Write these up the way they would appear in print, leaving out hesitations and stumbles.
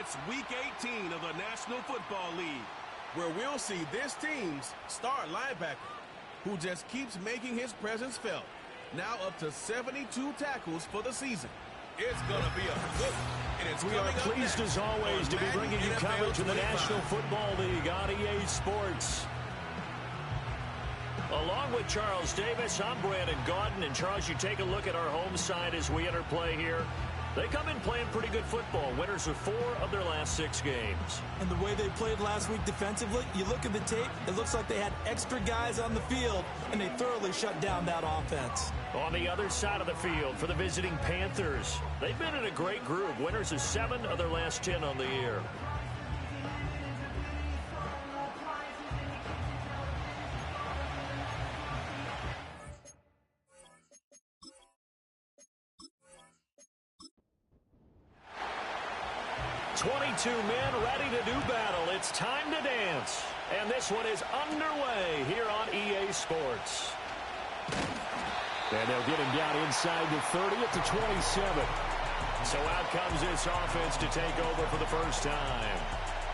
It's Week 18 of the National Football League, where we'll see this team's star linebacker, who just keeps making his presence felt. Now up to 72 tackles for the season. It's going to be a good one. We are pleased as always to be bringing you coverage of the National Football League on EA Sports. Along with Charles Davis, I'm Brandon Gaudin. And Charles, you take a look at our home side as we enter play here. They come in playing pretty good football. Winners of 4 of their last 6 games. And the way they played last week defensively, you look at the tape, it looks like they had extra guys on the field, and they thoroughly shut down that offense. On the other side of the field for the visiting Panthers, they've been in a great group. Winners of 7 of their last 10 on the year. Two men ready to do battle. It's time to dance. And this one is underway here on EA Sports. And they'll get him down inside the 30 at the 27. So out comes this offense to take over for the first time.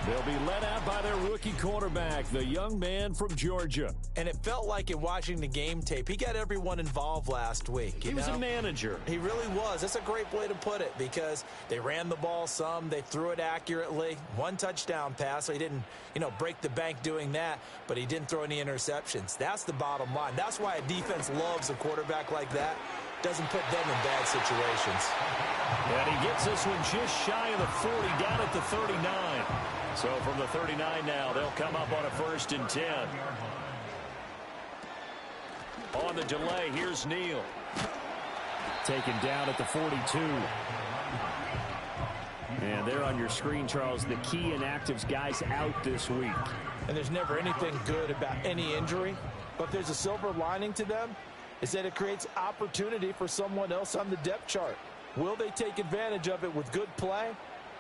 They'll be led out by their rookie quarterback, the young man from Georgia. And it felt like in watching the game tape, he got everyone involved last week. He was a manager. He really was. That's a great way to put it because they ran the ball some. They threw it accurately. 1 touchdown pass, so he didn't, break the bank doing that, but he didn't throw any interceptions. That's the bottom line. That's why a defense loves a quarterback like that. Doesn't put them in bad situations. And he gets this one just shy of the 40, down at the 39. So from the 39 now, they'll come up on a 1st and 10. On the delay, here's Neal. Taken down at the 42. And there on your screen, Charles, the key inactives guys out this week. And there's never anything good about any injury, but there's a silver lining to them, is that it creates opportunity for someone else on the depth chart. Will they take advantage of it with good play?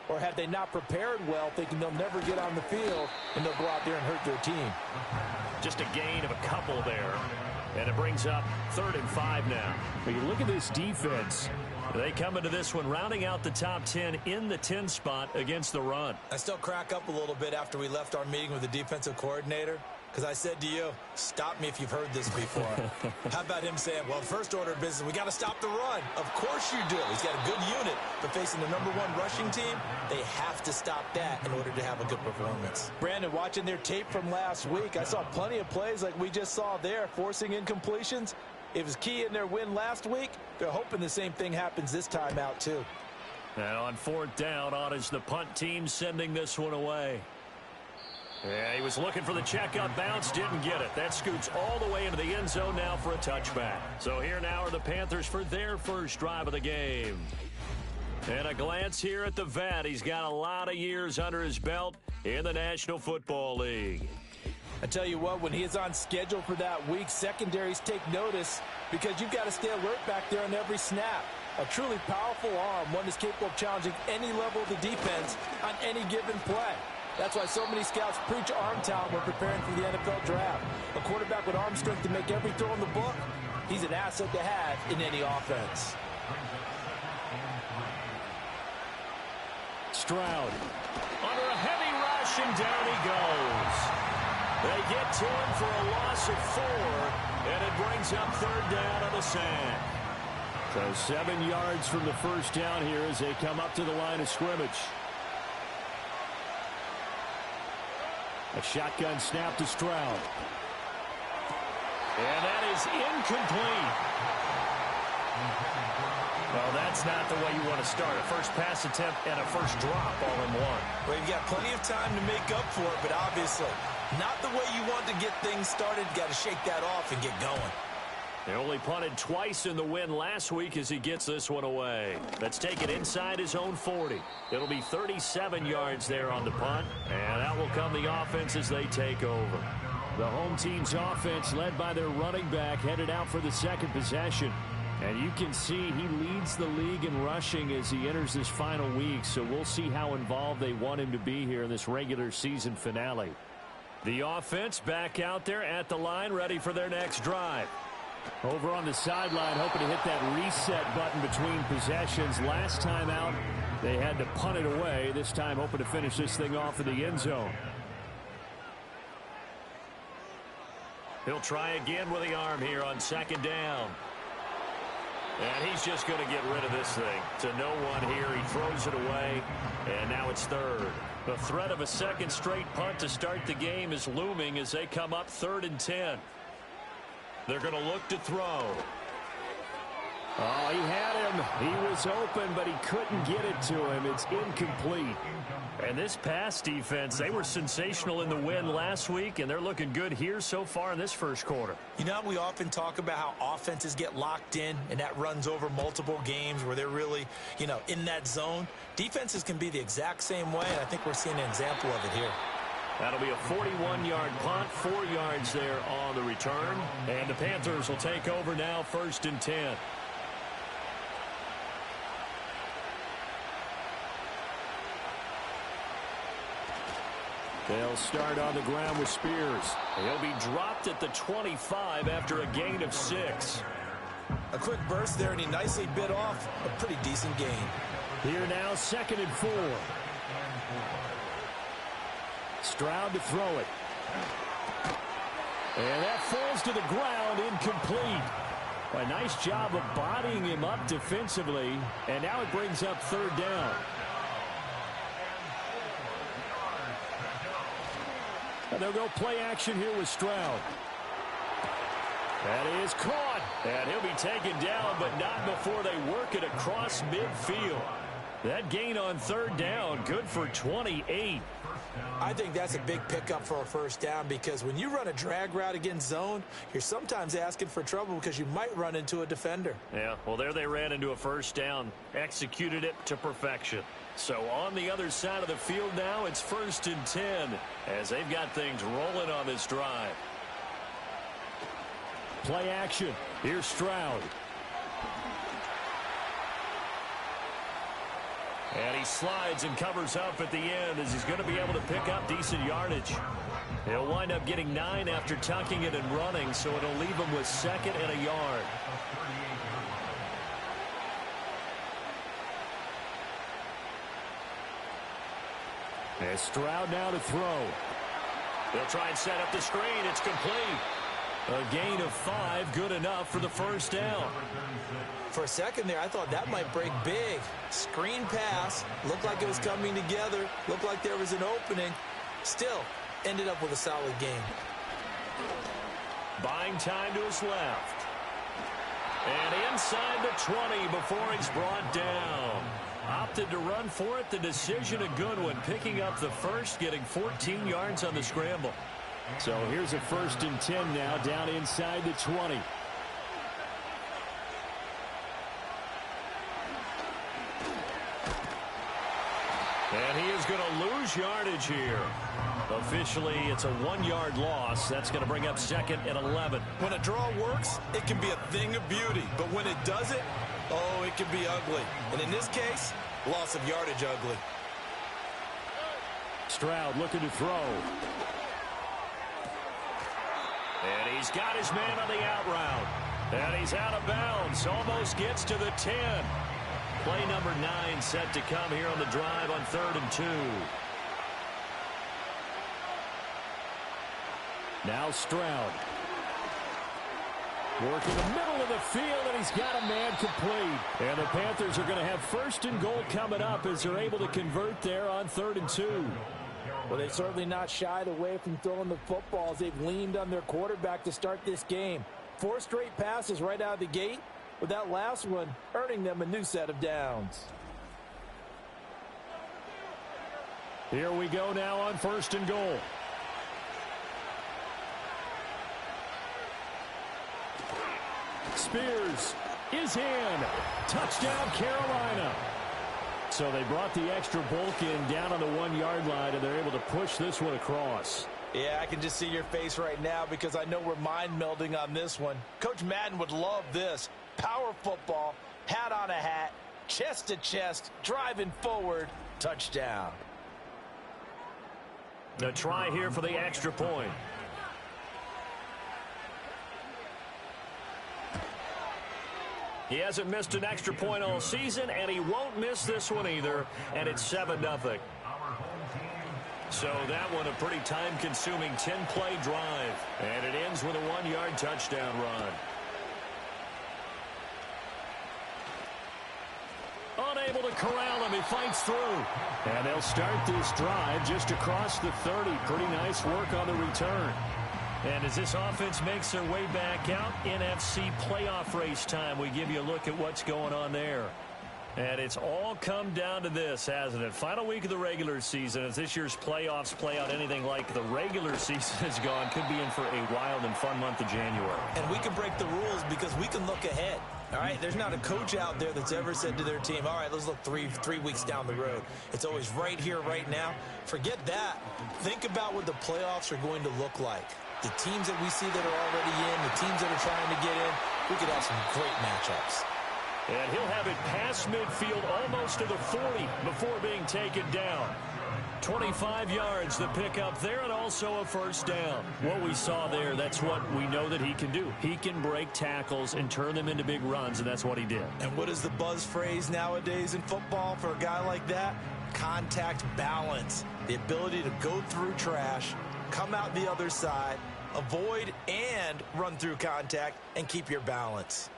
Or have they not prepared well, thinking they'll never get on the field, and they'll go out there and hurt their team? Just a gain of a couple there. And it brings up 3rd and 5 now. But you look at this defense. They come into this one rounding out the top 10 in the 10 spot against the run. I still crack up a little bit after we left our meeting with the defensive coordinator. Because I said to you, stop me if you've heard this before. How about him saying, well, first order of business, we got to stop the run. Of course you do. He's got a good unit. But facing the #1 rushing team, they have to stop that in order to have a good performance. Brandon, watching their tape from last week, I saw plenty of plays like we just saw there, forcing incompletions. It was key in their win last week. They're hoping the same thing happens this time out, too. And on 4th down, on is the punt team sending this one away. Yeah, he was looking for the checkup bounce, didn't get it. That scoots all the way into the end zone now for a touchback. So here now are the Panthers for their first drive of the game. And a glance here at the vet. He's got a lot of years under his belt in the National Football League. I tell you what, when he is on schedule for that week, secondaries take notice because you've got to stay alert back there on every snap. A truly powerful arm, one that's capable of challenging any level of the defense on any given play. That's why so many scouts preach arm talent when preparing for the NFL draft. A quarterback with arm strength to make every throw in the book, he's an asset to have in any offense. Stroud under a heavy rush, and down he goes. They get to him for a loss of 4, and it brings up 3rd down on the sack. So 7 yards from the first down here as they come up to the line of scrimmage. A shotgun snap to Stroud. And that is incomplete. Well, that's not the way you want to start. A first pass attempt and a first drop all in one. Well, you've got plenty of time to make up for it, but obviously not the way you want to get things started. Got to shake that off and get going. They only punted twice in the win last week as he gets this one away. That's taken inside his own 40. It'll be 37 yards there on the punt, and out will come the offense as they take over. The home team's offense, led by their running back, headed out for the 2nd possession. And you can see he leads the league in rushing as he enters this final week, so we'll see how involved they want him to be here in this regular season finale. The offense back out there at the line, ready for their next drive. Over on the sideline, hoping to hit that reset button between possessions. Last time out, they had to punt it away. This time, hoping to finish this thing off in the end zone. He'll try again with the arm here on second down. And he's just going to get rid of this thing. To no one here. He throws it away, and now it's third. The threat of a second straight punt to start the game is looming as they come up 3rd and 10. They're going to look to throw. Oh, he had him. He was open, but he couldn't get it to him. It's incomplete. And this pass defense, they were sensational in the win last week, and they're looking good here so far in this first quarter. You know, we often talk about how offenses get locked in, and that runs over multiple games where they're really, in that zone. Defenses can be the exact same way, and I think we're seeing an example of it here. That'll be a 41-yard punt, 4 yards there on the return. And the Panthers will take over now, 1st and 10. They'll start on the ground with Spears. He'll be dropped at the 25 after a gain of 6. A quick burst there, and he nicely bit off a pretty decent gain. Here now, 2nd and 4. Stroud to throw it. And that falls to the ground, incomplete. A nice job of bodying him up defensively, and now it brings up 3rd down. And they'll go play action here with Stroud. That is caught. And he'll be taken down, but not before they work it across midfield. That gain on 3rd down, good for 28. I think that's a big pickup for a 1st down, because when you run a drag route against zone, you're sometimes asking for trouble because you might run into a defender. Yeah, well, there they ran into a 1st down, executed it to perfection. So on the other side of the field now, it's 1st and 10 as they've got things rolling on this drive. Play action. Here's Stroud. And he slides and covers up at the end as he's going to be able to pick up decent yardage. He'll wind up getting 9 after tucking it and running, so it'll leave him with 2nd and a yard. And Stroud now to throw. They'll try and set up the screen. It's complete. A gain of 5, good enough for the 1st down. For a second there, I thought that might break big. Screen pass, looked like it was coming together, looked like there was an opening. Still, ended up with a solid game. Buying time to his left. And inside the 20 before he's brought down. Opted to run for it. The decision a good one. Picking up the first, getting 14 yards on the scramble. So here's a 1st and 10 now, down inside the 20. And he is going to lose yardage here. Officially, it's a 1-yard loss. That's going to bring up 2nd and 11. When a draw works, it can be a thing of beauty. But when it doesn't, oh, it can be ugly. And in this case, loss of yardage ugly. Stroud looking to throw. And he's got his man on the out route. And he's out of bounds. Almost gets to the 10. Play number 9 set to come here on the drive on 3rd and 2. Now Stroud. Working the middle of the field, and he's got a man complete. And the Panthers are going to have 1st and goal coming up as they're able to convert there on 3rd and 2. Well, they've certainly not shied away from throwing the football as they've leaned on their quarterback to start this game. 4 straight passes right out of the gate, with that last one earning them a new set of downs. Here we go now on 1st and goal. Spears is in. Touchdown, Carolina. So they brought the extra bulk in down on the 1-yard line, and they're able to push this one across. Yeah, I can just see your face right now because I know we're mind melding on this one. Coach Madden would love this. Power football, hat on a hat, chest to chest, driving forward, touchdown. A try here for the extra point. He hasn't missed an extra point all season, and he won't miss this one either, and it's 7-0. So that one a pretty time-consuming 10-play drive, and it ends with a 1-yard touchdown run. Unable to corral him. He fights through. And they'll start this drive just across the 30. Pretty nice work on the return. And as this offense makes their way back out, NFC playoff race time, we give you a look at what's going on there. And it's all come down to this, hasn't it? Final week of the regular season. As this year's playoffs play out anything like the regular season has gone, could be in for a wild and fun month of January. And we can break the rules because we can look ahead. All right, there's not a coach out there that's ever said to their team, all right, let's look three weeks down the road. It's always right here, right now. Forget that. Think about what the playoffs are going to look like. The teams that we see that are already in, the teams that are trying to get in, we could have some great matchups. And he'll have it past midfield almost to the 40 before being taken down. 25 yards the pickup there, and also a first down. What we saw there, that's what we know that he can do. He can break tackles and turn them into big runs, and that's what he did. And what is the buzz phrase nowadays in football for a guy like that? Contact balance. The ability to go through trash, come out the other side, avoid and run through contact, and keep your balance.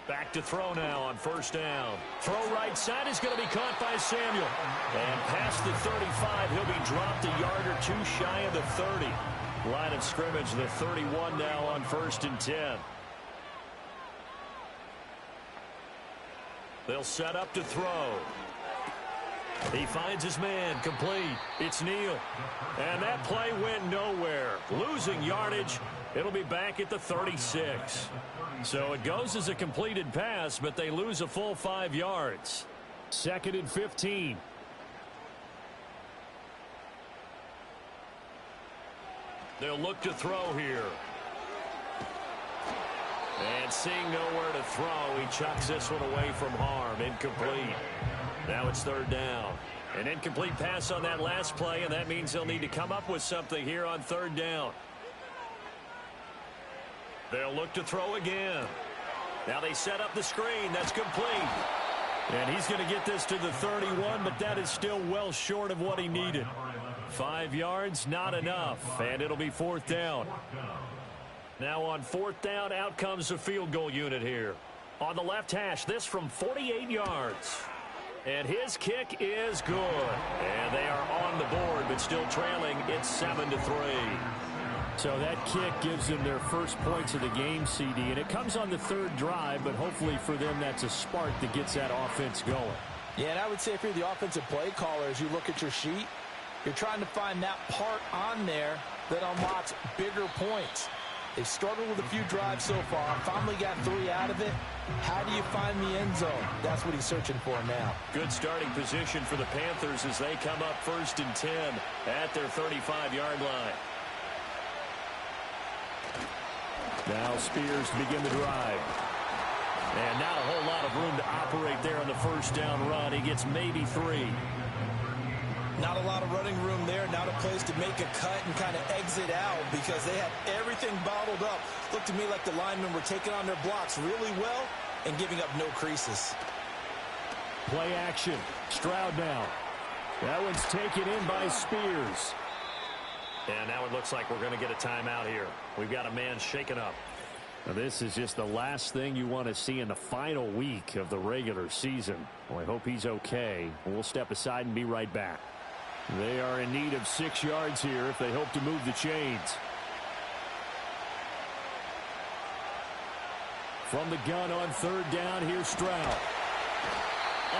Back to throw now on first down. Throw right side is going to be caught by Samuel. And past the 35, he'll be dropped a yard or two shy of the 30. Line of scrimmage, the 31 now on 1st and 10. They'll set up to throw. He finds his man, complete. It's Neal. And that play went nowhere. Losing yardage. It'll be back at the 36. So it goes as a completed pass, but they lose a full 5 yards. 2nd and 15. They'll look to throw here. And seeing nowhere to throw, he chucks this one away from harm. Incomplete. Now it's 3rd down. An incomplete pass on that last play, and that means they'll need to come up with something here on 3rd down. They'll look to throw again. Now they set up the screen. That's complete. And he's going to get this to the 31, but that is still well short of what he needed. 5 yards, not enough. And it'll be 4th down. Now on 4th down, out comes the field goal unit here. On the left hash, this from 48 yards. And his kick is good. And they are on the board, but still trailing. It's 7-3. So that kick gives them their first points of the game, CD. And it comes on the 3rd drive, but hopefully for them that's a spark that gets that offense going. Yeah, and I would say if you're the offensive play caller, as you look at your sheet, you're trying to find that part on there that unlocks bigger points. They've struggled with a few drives so far. Finally got 3 out of it. How do you find the end zone? That's what he's searching for now. Good starting position for the Panthers as they come up 1st and 10 at their 35-yard line. Now Spears to begin the drive. And not a whole lot of room to operate there on the first down run. He gets maybe 3. Not a lot of running room there. Not a place to make a cut and kind of exit out because they had everything bottled up. Looked to me like the linemen were taking on their blocks really well and giving up no creases. Play action. Stroud now. That one's taken in by Spears. And now it looks like we're going to get a timeout here. We've got a man shaken up. Now this is just the last thing you want to see in the final week of the regular season. Well, I hope he's okay. We'll step aside and be right back. They are in need of 6 yards here if they hope to move the chains. From the gun on 3rd down, here's Stroud.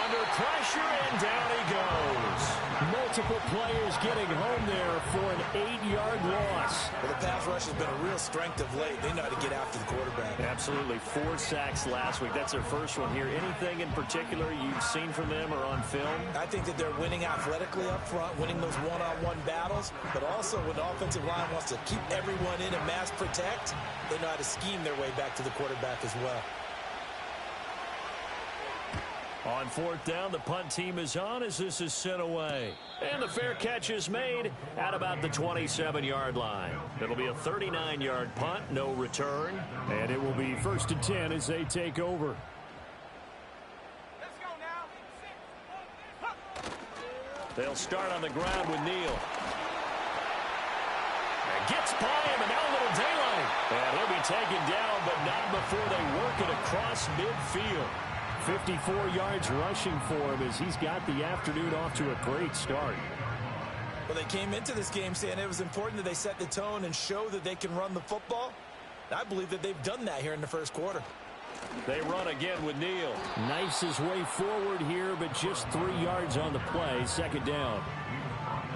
Under pressure, and down he goes. Multiple players getting home there for an 8-yard loss. Well, the pass rush has been a real strength of late. They know how to get after the quarterback. Absolutely. 4 sacks last week. That's their first one here. Anything in particular you've seen from them or on film? I think that they're winning athletically up front, winning those one-on-one battles, but also when the offensive line wants to keep everyone in and mass protect, they know how to scheme their way back to the quarterback as well. On 4th down, the punt team is on as this is sent away. And the fair catch is made at about the 27-yard line. It'll be a 39-yard punt, no return. And it will be 1st and 10 as they take over. They'll start on the ground with Neal. And gets by him, and now a little daylight. And he'll be taken down, but not before they work it across midfield. 54 yards rushing for him as he's got the afternoon off to a great start. Well, they came into this game saying it was important that they set the tone and show that they can run the football. I believe that they've done that here in the first quarter. They run again with Neal. Knifes his way forward here, but just 3 yards on the play. Second down.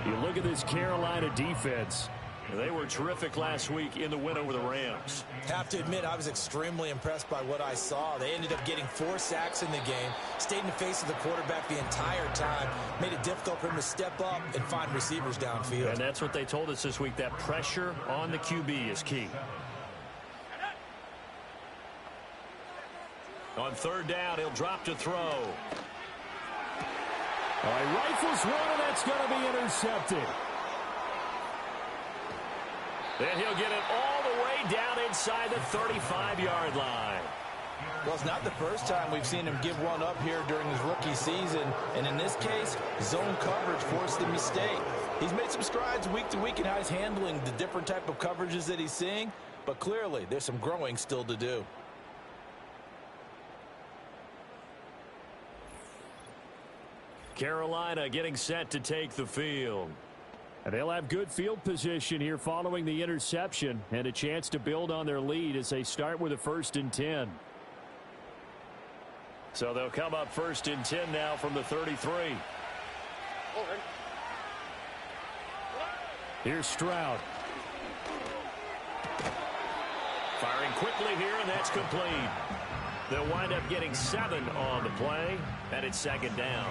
You look at this Carolina defense. They were terrific last week in the win over the Rams. Have to admit, I was extremely impressed by what I saw. They ended up getting 4 sacks in the game, stayed in the face of the quarterback the entire time, made it difficult for him to step up and find receivers downfield. And that's what they told us this week, that pressure on the QB is key. On third down, he'll drop to throw. All right, rifles one, and that's going to be intercepted. Then he'll get it all the way down inside the 35-yard line. Well, it's not the first time we've seen him give one up here during his rookie season. And in this case, zone coverage forced the mistake. He's made some strides week to week in how he's handling the different type of coverages that he's seeing. But clearly, there's some growing still to do. Carolina getting set to take the field. And they'll have good field position here following the interception and a chance to build on their lead as they start with a 1st and 10. So they'll come up 1st and 10 now from the 33. Here's Stroud. Firing quickly here, and that's complete. They'll wind up getting 7 on the play, and it's 2nd down.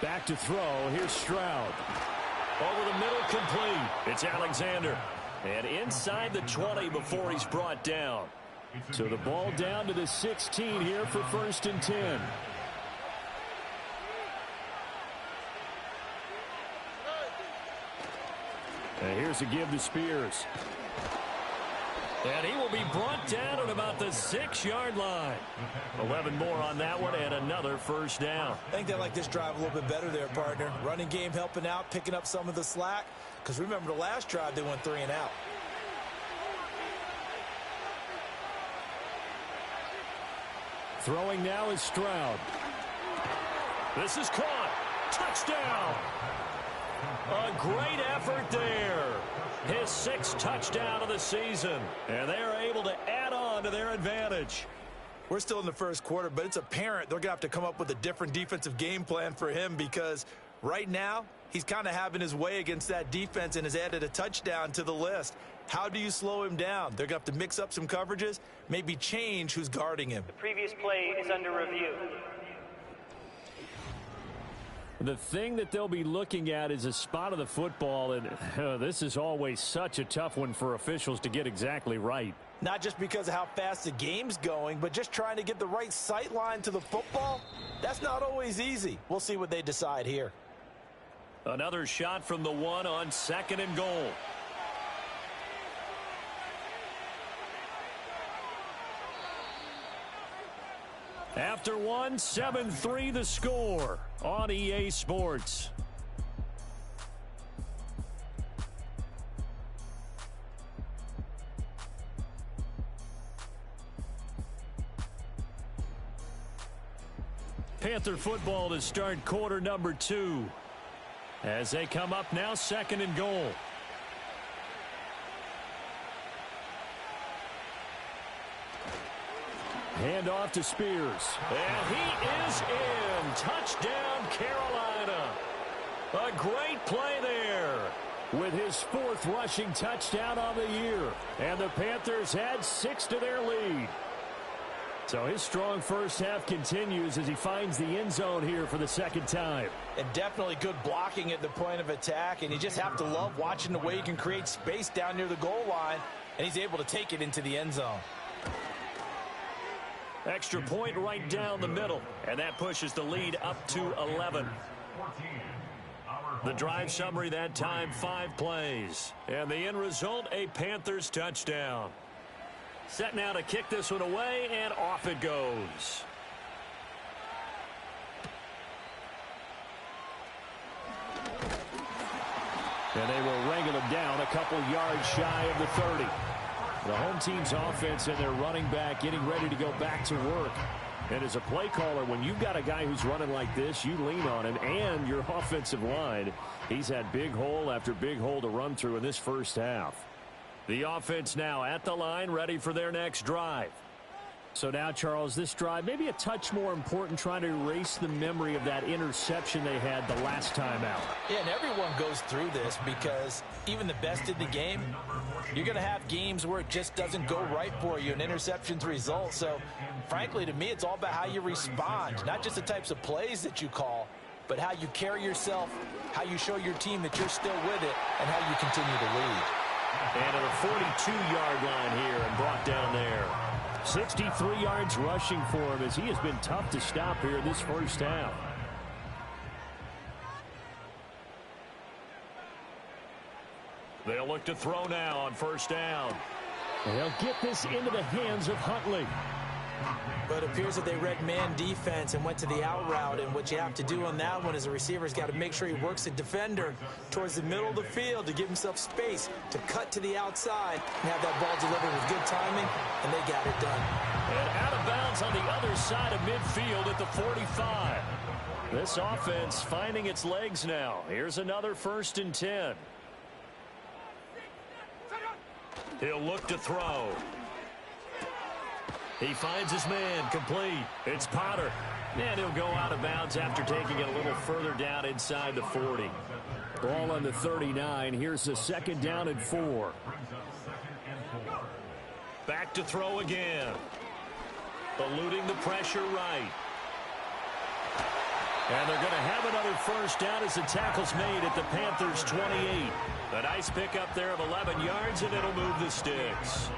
Back to throw. Here's Stroud. Over the middle, complete. It's Alexander. And inside the 20 before he's brought down. So the ball down to the 16 here for 1st and 10. And here's a give to Spears. And he will be brought down at about the 6-yard line. 11 more on that one and another 1st down. I think they like this drive a little bit better there, partner. Running game helping out, picking up some of the slack. Because remember, the last drive, they went 3 and out. Throwing now is Stroud. This is caught. Touchdown. A great effort there. His 6th touchdown of the season. And they are able to add on to their advantage. We're still in the first quarter, but it's apparent they're going to have to come up with a different defensive game plan for him because right now he's kind of having his way against that defense and has added a touchdown to the list. How do you slow him down? They're going to have to mix up some coverages, maybe change who's guarding him. The previous play is under review. The thing that they'll be looking at is a spot of the football, and this is always such a tough one for officials to get exactly right. Not just because of how fast the game's going, but just trying to get the right sight line to the football. That's not always easy. We'll see what they decide here. Another shot from the 1 on 2nd and goal. After 1, 7-3 the score on EA Sports. Panther football to start quarter number 2. As they come up now, 2nd and goal. Hand off to Spears. And he is in. Touchdown, Carolina. A great play there. With his 4th rushing touchdown on the year. And the Panthers add 6 to their lead. So his strong first half continues as he finds the end zone here for the 2nd time. And definitely good blocking at the point of attack. And you just have to love watching the way he can create space down near the goal line. And he's able to take it into the end zone. Extra point right down the middle. And that pushes the lead up to 11. The drive summary that time, 5 plays. And the end result, a Panthers touchdown. Set now to kick this one away, and off it goes. And they will wrangle him down a couple yards shy of the 30. The home team's offense and their running back getting ready to go back to work. And as a play caller, when you've got a guy who's running like this, you lean on him and your offensive line. He's had big hole after big hole to run through in this first half. The offense now at the line, ready for their next drive. So now, Charles, this drive maybe a touch more important, trying to erase the memory of that interception they had the last time out. Yeah, and everyone goes through this because even the best in the game, you're going to have games where it just doesn't go right for you, and interceptions result. So, frankly, to me, it's all about how you respond, not just the types of plays that you call, but how you carry yourself, how you show your team that you're still with it, and how you continue to lead. And at a 42-yard line here and brought down there. 63 yards rushing for him as he has been tough to stop here in this first half. They'll look to throw now on first down. And they'll get this into the hands of Huntley. But it appears that they read man defense and went to the out route, and what you have to do on that one is the receiver's got to make sure he works the defender towards the middle of the field to give himself space to cut to the outside and have that ball delivered with good timing, and they got it done. And out of bounds on the other side of midfield at the 45. This offense finding its legs now. Here's another 1st and 10. He'll look to throw. He finds his man, complete. It's Potter. And he'll go out of bounds after taking it a little further down inside the 40. Ball on the 39. Here's the 2nd down and 4. Back to throw again. Eluding the pressure right. And they're going to have another 1st down as the tackle's made at the Panthers' 28. A nice pickup there of 11 yards, and it'll move the sticks.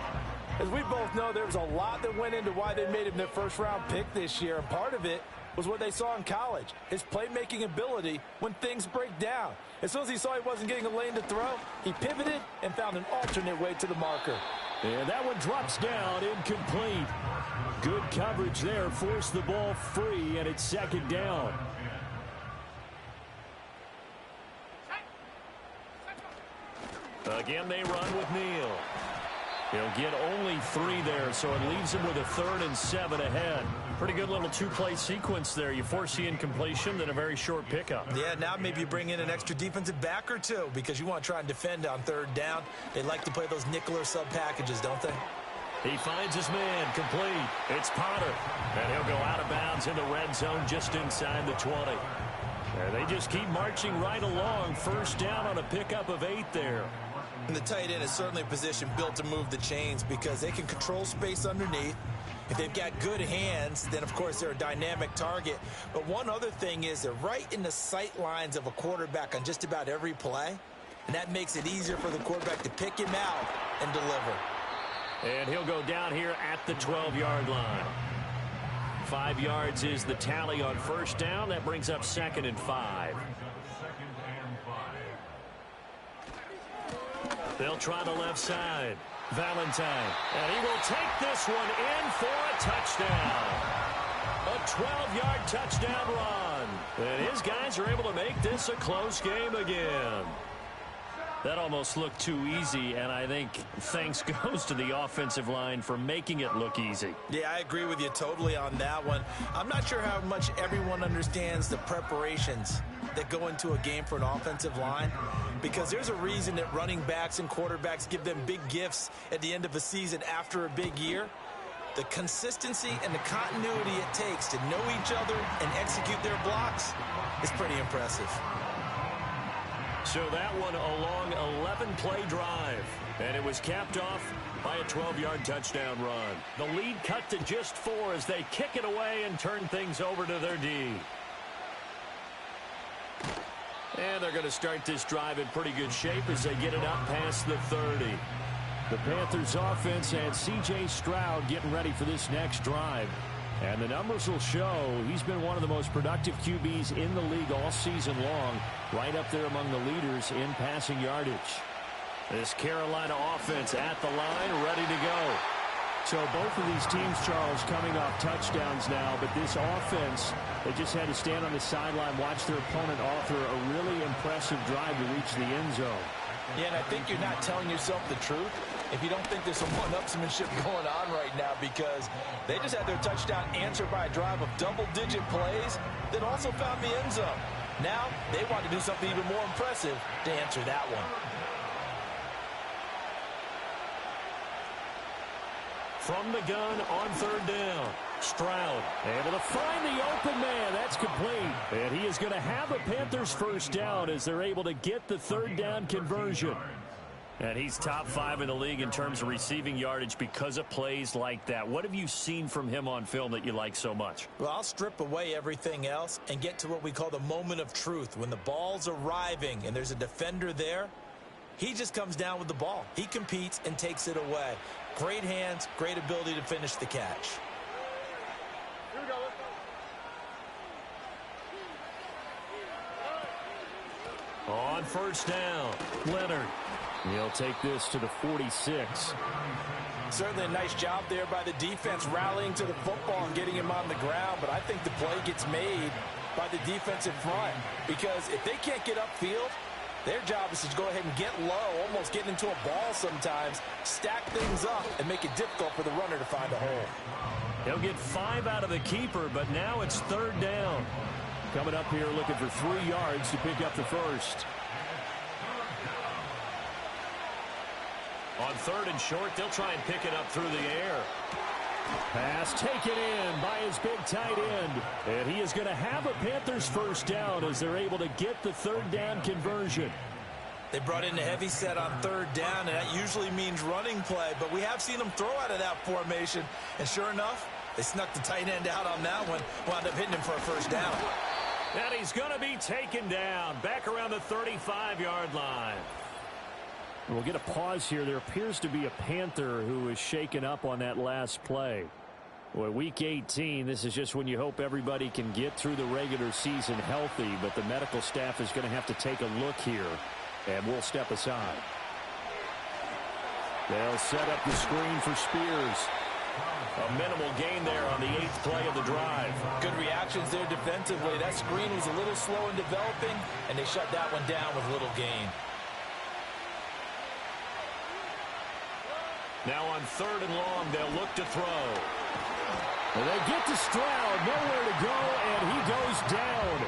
As we both know, there was a lot that went into why they made him their first-round pick this year, and part of it was what they saw in college, his playmaking ability when things break down. As soon as he saw he wasn't getting a lane to throw, he pivoted and found an alternate way to the marker. And that one drops down, incomplete. Good coverage there, forced the ball free, and it's 2nd down. Again, they run with Neal. He'll get only 3 there, so it leaves him with a 3rd and 7 ahead. Pretty good little 2-play sequence there. You force the incompletion, then a very short pickup. Yeah, now maybe you bring in an extra defensive back or two because you want to try and defend on 3rd down. They like to play those nickel or sub packages, don't they? He finds his man, complete. It's Potter. And he'll go out of bounds in the red zone just inside the 20. And they just keep marching right along. 1st down on a pickup of 8 there. And the tight end is certainly a position built to move the chains because they can control space underneath. If they've got good hands, then, of course, they're a dynamic target. But one other thing is they're right in the sight lines of a quarterback on just about every play. And that makes it easier for the quarterback to pick him out and deliver. And he'll go down here at the 12-yard line. 5 yards is the tally on 1st down. That brings up 2nd and 5. They'll try the left side. Valentine. And he will take this one in for a touchdown. A 12-yard touchdown run. And his guys are able to make this a close game again. That almost looked too easy, and I think thanks goes to the offensive line for making it look easy. Yeah, I agree with you totally on that one. I'm not sure how much everyone understands the preparations that go into a game for an offensive line, because there's a reason that running backs and quarterbacks give them big gifts at the end of a season after a big year. The consistency and the continuity it takes to know each other and execute their blocks is pretty impressive. So that one a long 11-play drive, and it was capped off by a 12-yard touchdown run. The lead cut to just 4 as they kick it away and turn things over to their D. And they're going to start this drive in pretty good shape as they get it up past the 30. The Panthers offense and C.J. Stroud getting ready for this next drive. And the numbers will show he's been one of the most productive QBs in the league all season long, right up there among the leaders in passing yardage. This Carolina offense at the line, ready to go. So both of these teams, Charles, coming off touchdowns now, but this offense, they just had to stand on the sideline, watch their opponent author a really impressive drive to reach the end zone. Yeah, and I think you're not telling yourself the truth if you don't think there's some one-upsmanship going on right now, because they just had their touchdown answered by a drive of double-digit plays that also found the end zone. Now they want to do something even more impressive to answer that one. From the gun on third down, Stroud able to find the open man. That's complete. And he is going to have a Panthers first down as they're able to get the third down conversion. And he's top 5 in the league in terms of receiving yardage because of plays like that. What have you seen from him on film that you like so much? Well, I'll strip away everything else and get to what we call the moment of truth. When the ball's arriving and there's a defender there, he just comes down with the ball. He competes and takes it away. Great hands, great ability to finish the catch. On first down, Leonard. He'll take this to the 46. Certainly a nice job there by the defense rallying to the football and getting him on the ground, but I think the play gets made by the defensive front, because if they can't get upfield, their job is to go ahead and get low, almost get into a ball sometimes, stack things up, and make it difficult for the runner to find a hole. He'll get 5 out of the keeper, but now it's third down. Coming up here looking for 3 yards to pick up the first. On third and short, they'll try and pick it up through the air. Pass taken in by his big tight end. And he is going to have a Panthers first down as they're able to get the third down conversion. They brought in a heavy set on third down, and that usually means running play, but we have seen them throw out of that formation. And sure enough, they snuck the tight end out on that one, wound up hitting him for a first down. And he's going to be taken down back around the 35-yard line. We'll get a pause here. There appears to be a Panther who is shaken up on that last play. Well, week 18, this is just when you hope everybody can get through the regular season healthy, but the medical staff is going to have to take a look here, and we'll step aside. They'll set up the screen for Spears. A minimal gain there on the 8th play of the drive. Good reactions there defensively. That screen was a little slow in developing, and they shut that one down with little gain. Now on third and long, they'll look to throw. And they get to Stroud, nowhere to go, and he goes down.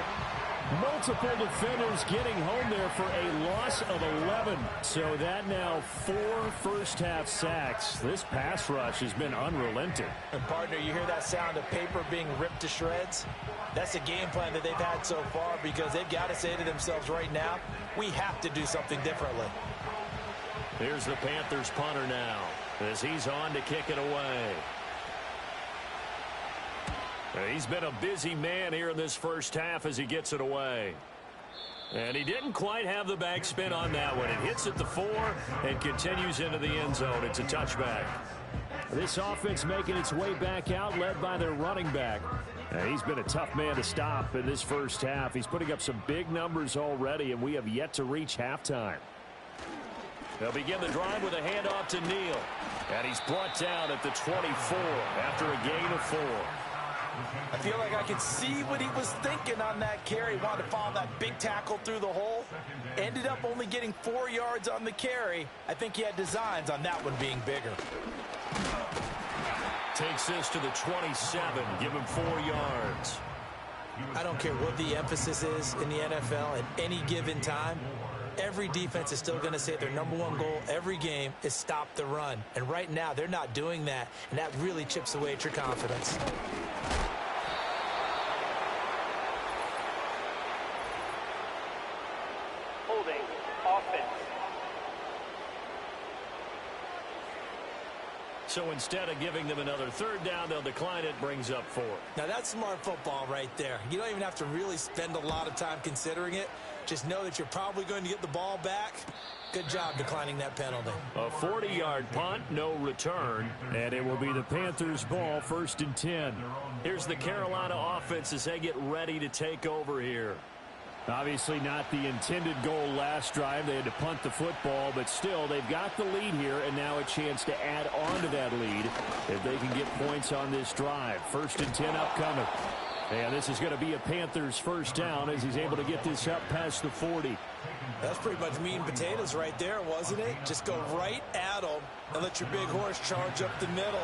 Multiple defenders getting home there for a loss of 11. So that now 4 first-half sacks. This pass rush has been unrelenting. And, partner, you hear that sound of paper being ripped to shreds? That's a game plan that they've had so far, because they've got to say to themselves right now, we have to do something differently. Here's the Panthers punter now as he's on to kick it away. He's been a busy man here in this first half as he gets it away. And he didn't quite have the backspin on that one. It hits at the 4 and continues into the end zone. It's a touchback. This offense making its way back out, led by their running back. He's been a tough man to stop in this first half. He's putting up some big numbers already, and we have yet to reach halftime. They'll begin the drive with a handoff to Neal. And he's brought down at the 24 after a gain of 4. I feel like I could see what he was thinking on that carry. Wanted to follow that big tackle through the hole. Ended up only getting 4 yards on the carry. I think he had designs on that one being bigger. Takes this to the 27. Give him 4 yards. I don't care what the emphasis is in the NFL at any given time. Every defense is still going to say their #1 goal every game is stop the run. And right now, they're not doing that, and that really chips away at your confidence. Holding offense. So instead of giving them another third down, they'll decline it, brings up 4. Now, that's smart football right there. You don't even have to really spend a lot of time considering it. Just know that you're probably going to get the ball back. Good job declining that penalty. A 40-yard punt, no return. And it will be the Panthers' ball, 1st and 10. Here's the Carolina offense as they get ready to take over here. Obviously not the intended goal last drive. They had to punt the football, but still they've got the lead here, and now a chance to add on to that lead if they can get points on this drive. 1st and 10 upcoming. And this is going to be a Panthers first down as he's able to get this up past the 40. That's pretty much meat and potatoes right there, wasn't it? Just go right at them and let your big horse charge up the middle.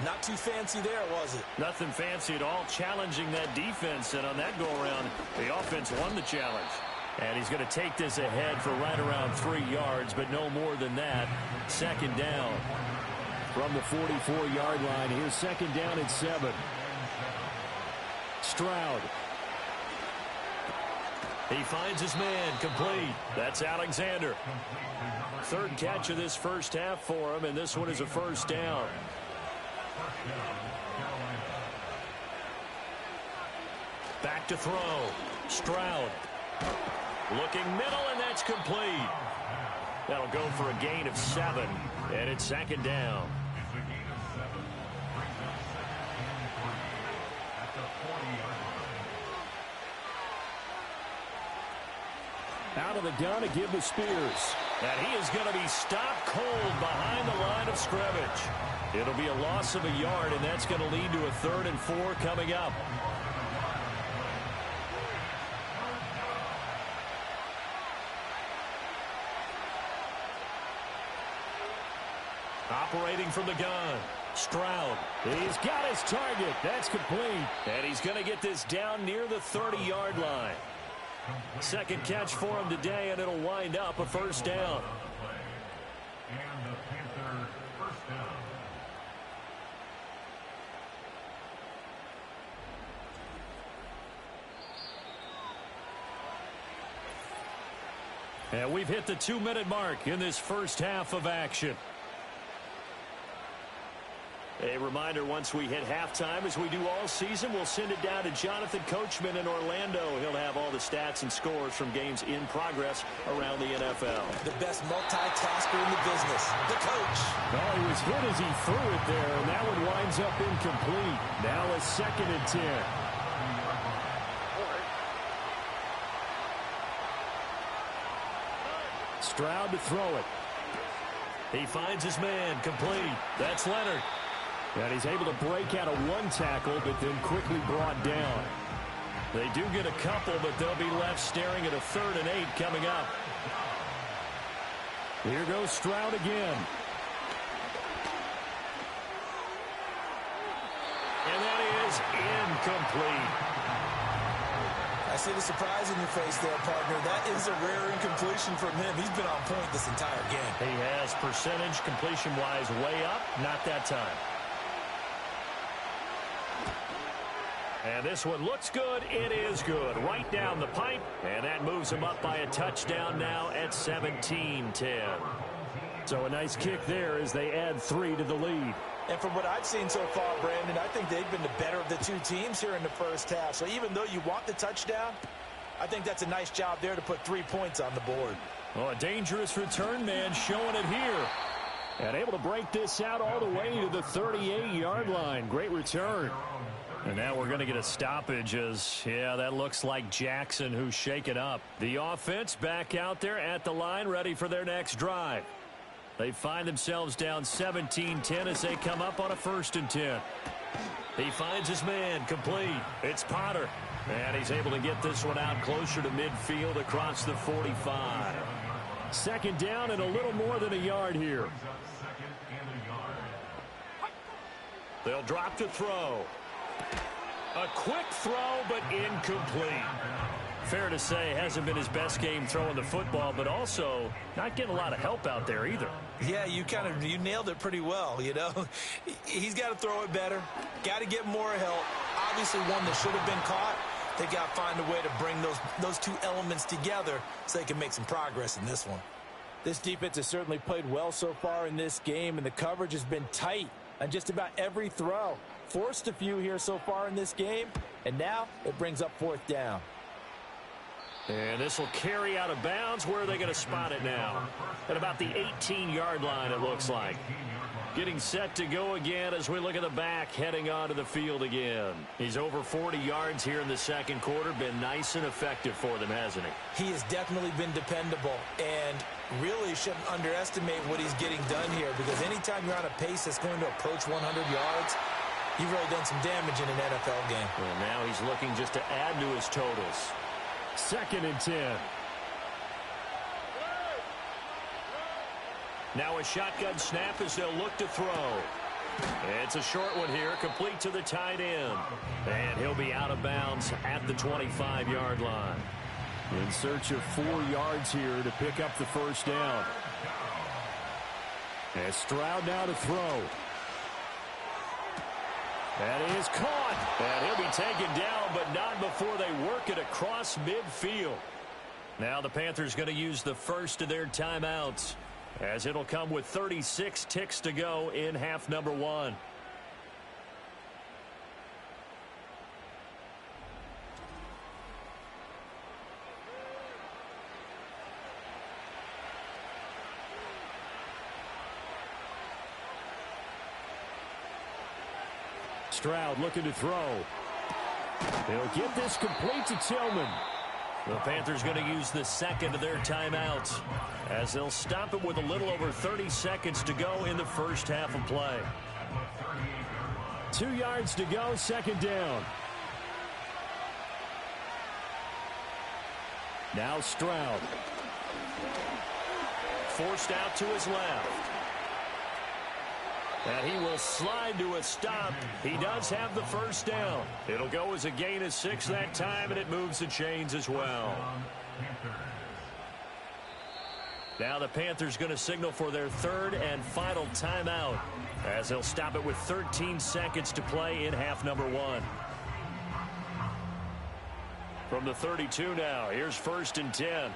Not too fancy there, was it? Nothing fancy at all, challenging that defense, and on that go-around, the offense won the challenge. And he's going to take this ahead for right around 3 yards, but no more than that. 2nd down. From the 44-yard line, here's 2nd down and 7. Stroud. He finds his man, complete. That's Alexander. 3rd catch of this first half for him, and this one is a first down. Back to throw. Stroud. Looking middle, and that's complete. That'll go for a gain of 7, and it's 2nd down. Out of the gun to give to Spears. And he is going to be stopped cold behind the line of scrimmage. It'll be a loss of a yard, and that's going to lead to a 3rd and 4 coming up. Operating from the gun. Stroud. He's got his target. That's complete. And he's going to get this down near the 30-yard line. 2nd catch for him today, and it'll wind up a first down. And we've hit the 2-minute mark in this first half of action. A reminder, once we hit halftime, as we do all season, we'll send it down to Jonathan Coachman in Orlando. He'll have all the stats and scores from games in progress around the NFL. The best multitasker in the business, the coach. Oh, he was hit as he threw it there, and that one winds up incomplete. Now a 2nd and 10. Stroud to throw it. He finds his man, complete. That's Leonard. And he's able to break out of 1 tackle, but then quickly brought down. They do get a couple, but they'll be left staring at a 3rd and 8 coming up. Here goes Stroud again. And that is incomplete. I see the surprise in your face there, partner. That is a rare incompletion from him. He's been on point this entire game. He has percentage completion-wise way up, not that time. And this one looks good. It is good. Right down the pipe. And that moves him up by a touchdown now at 17-10. So a nice kick there as they add 3 to the lead. And from what I've seen so far, Brandon, I think they've been the better of the 2 teams here in the first half. So even though you want the touchdown, I think that's a nice job there to put 3 points on the board. Oh, a dangerous return man showing it here. And able to break this out all the way to the 38-yard line. Great return. And now we're going to get a stoppage as, yeah, that looks like Jackson who's shaken up. The offense back out there at the line ready for their next drive. They find themselves down 17-10 as they come up on a 1st and 10. He finds his man, complete. It's Potter. And he's able to get this one out closer to midfield across the 45. 2nd down and a little more than a yard here. They'll drop to throw. A quick throw, but incomplete. Fair to say, hasn't been his best game throwing the football, but also not getting a lot of help out there either. Yeah, you nailed it pretty well, you know. He's got to throw it better. Got to get more help. Obviously one that should have been caught. They got to find a way to bring those 2 elements together so they can make some progress in this one. This defense has certainly played well so far in this game, and the coverage has been tight on just about every throw. Forced a few here so far in this game, and now it brings up 4th down. And this will carry out of bounds. Where are they going to spot it now? At about the 18-yard line, it looks like. Getting set to go again as we look at the back heading onto the field again. He's over 40 yards here in the second quarter. Been nice and effective for them, hasn't he? He has definitely been dependable and really shouldn't underestimate what he's getting done here, because anytime you're on a pace that's going to approach 100 yards, you've really done some damage in an NFL game. Well, now he's looking just to add to his totals. 2nd and 10. Now a shotgun snap as they'll look to throw. It's a short one here, complete to the tight end. And he'll be out of bounds at the 25-yard line. In search of 4 yards here to pick up the first down. And Stroud now to throw. That is caught. And he'll be taken down, but not before they work it across midfield. Now the Panthers going to use the first of their timeouts, as it'll come with 36 ticks to go in half number 1. Stroud looking to throw. He'll get this complete to Tillman. The Panthers going to use the second of their timeouts, as they'll stop it with a little over 30 seconds to go in the first half of play. 2 yards to go, 2nd down. Now Stroud. Forced out to his left. And he will slide to a stop. He does have the first down. It'll go as a gain of 6 that time, and it moves the chains as well. Now the Panthers going to signal for their 3rd and final timeout, as they'll stop it with 13 seconds to play in half number 1. From the 32 now, here's 1st and 10.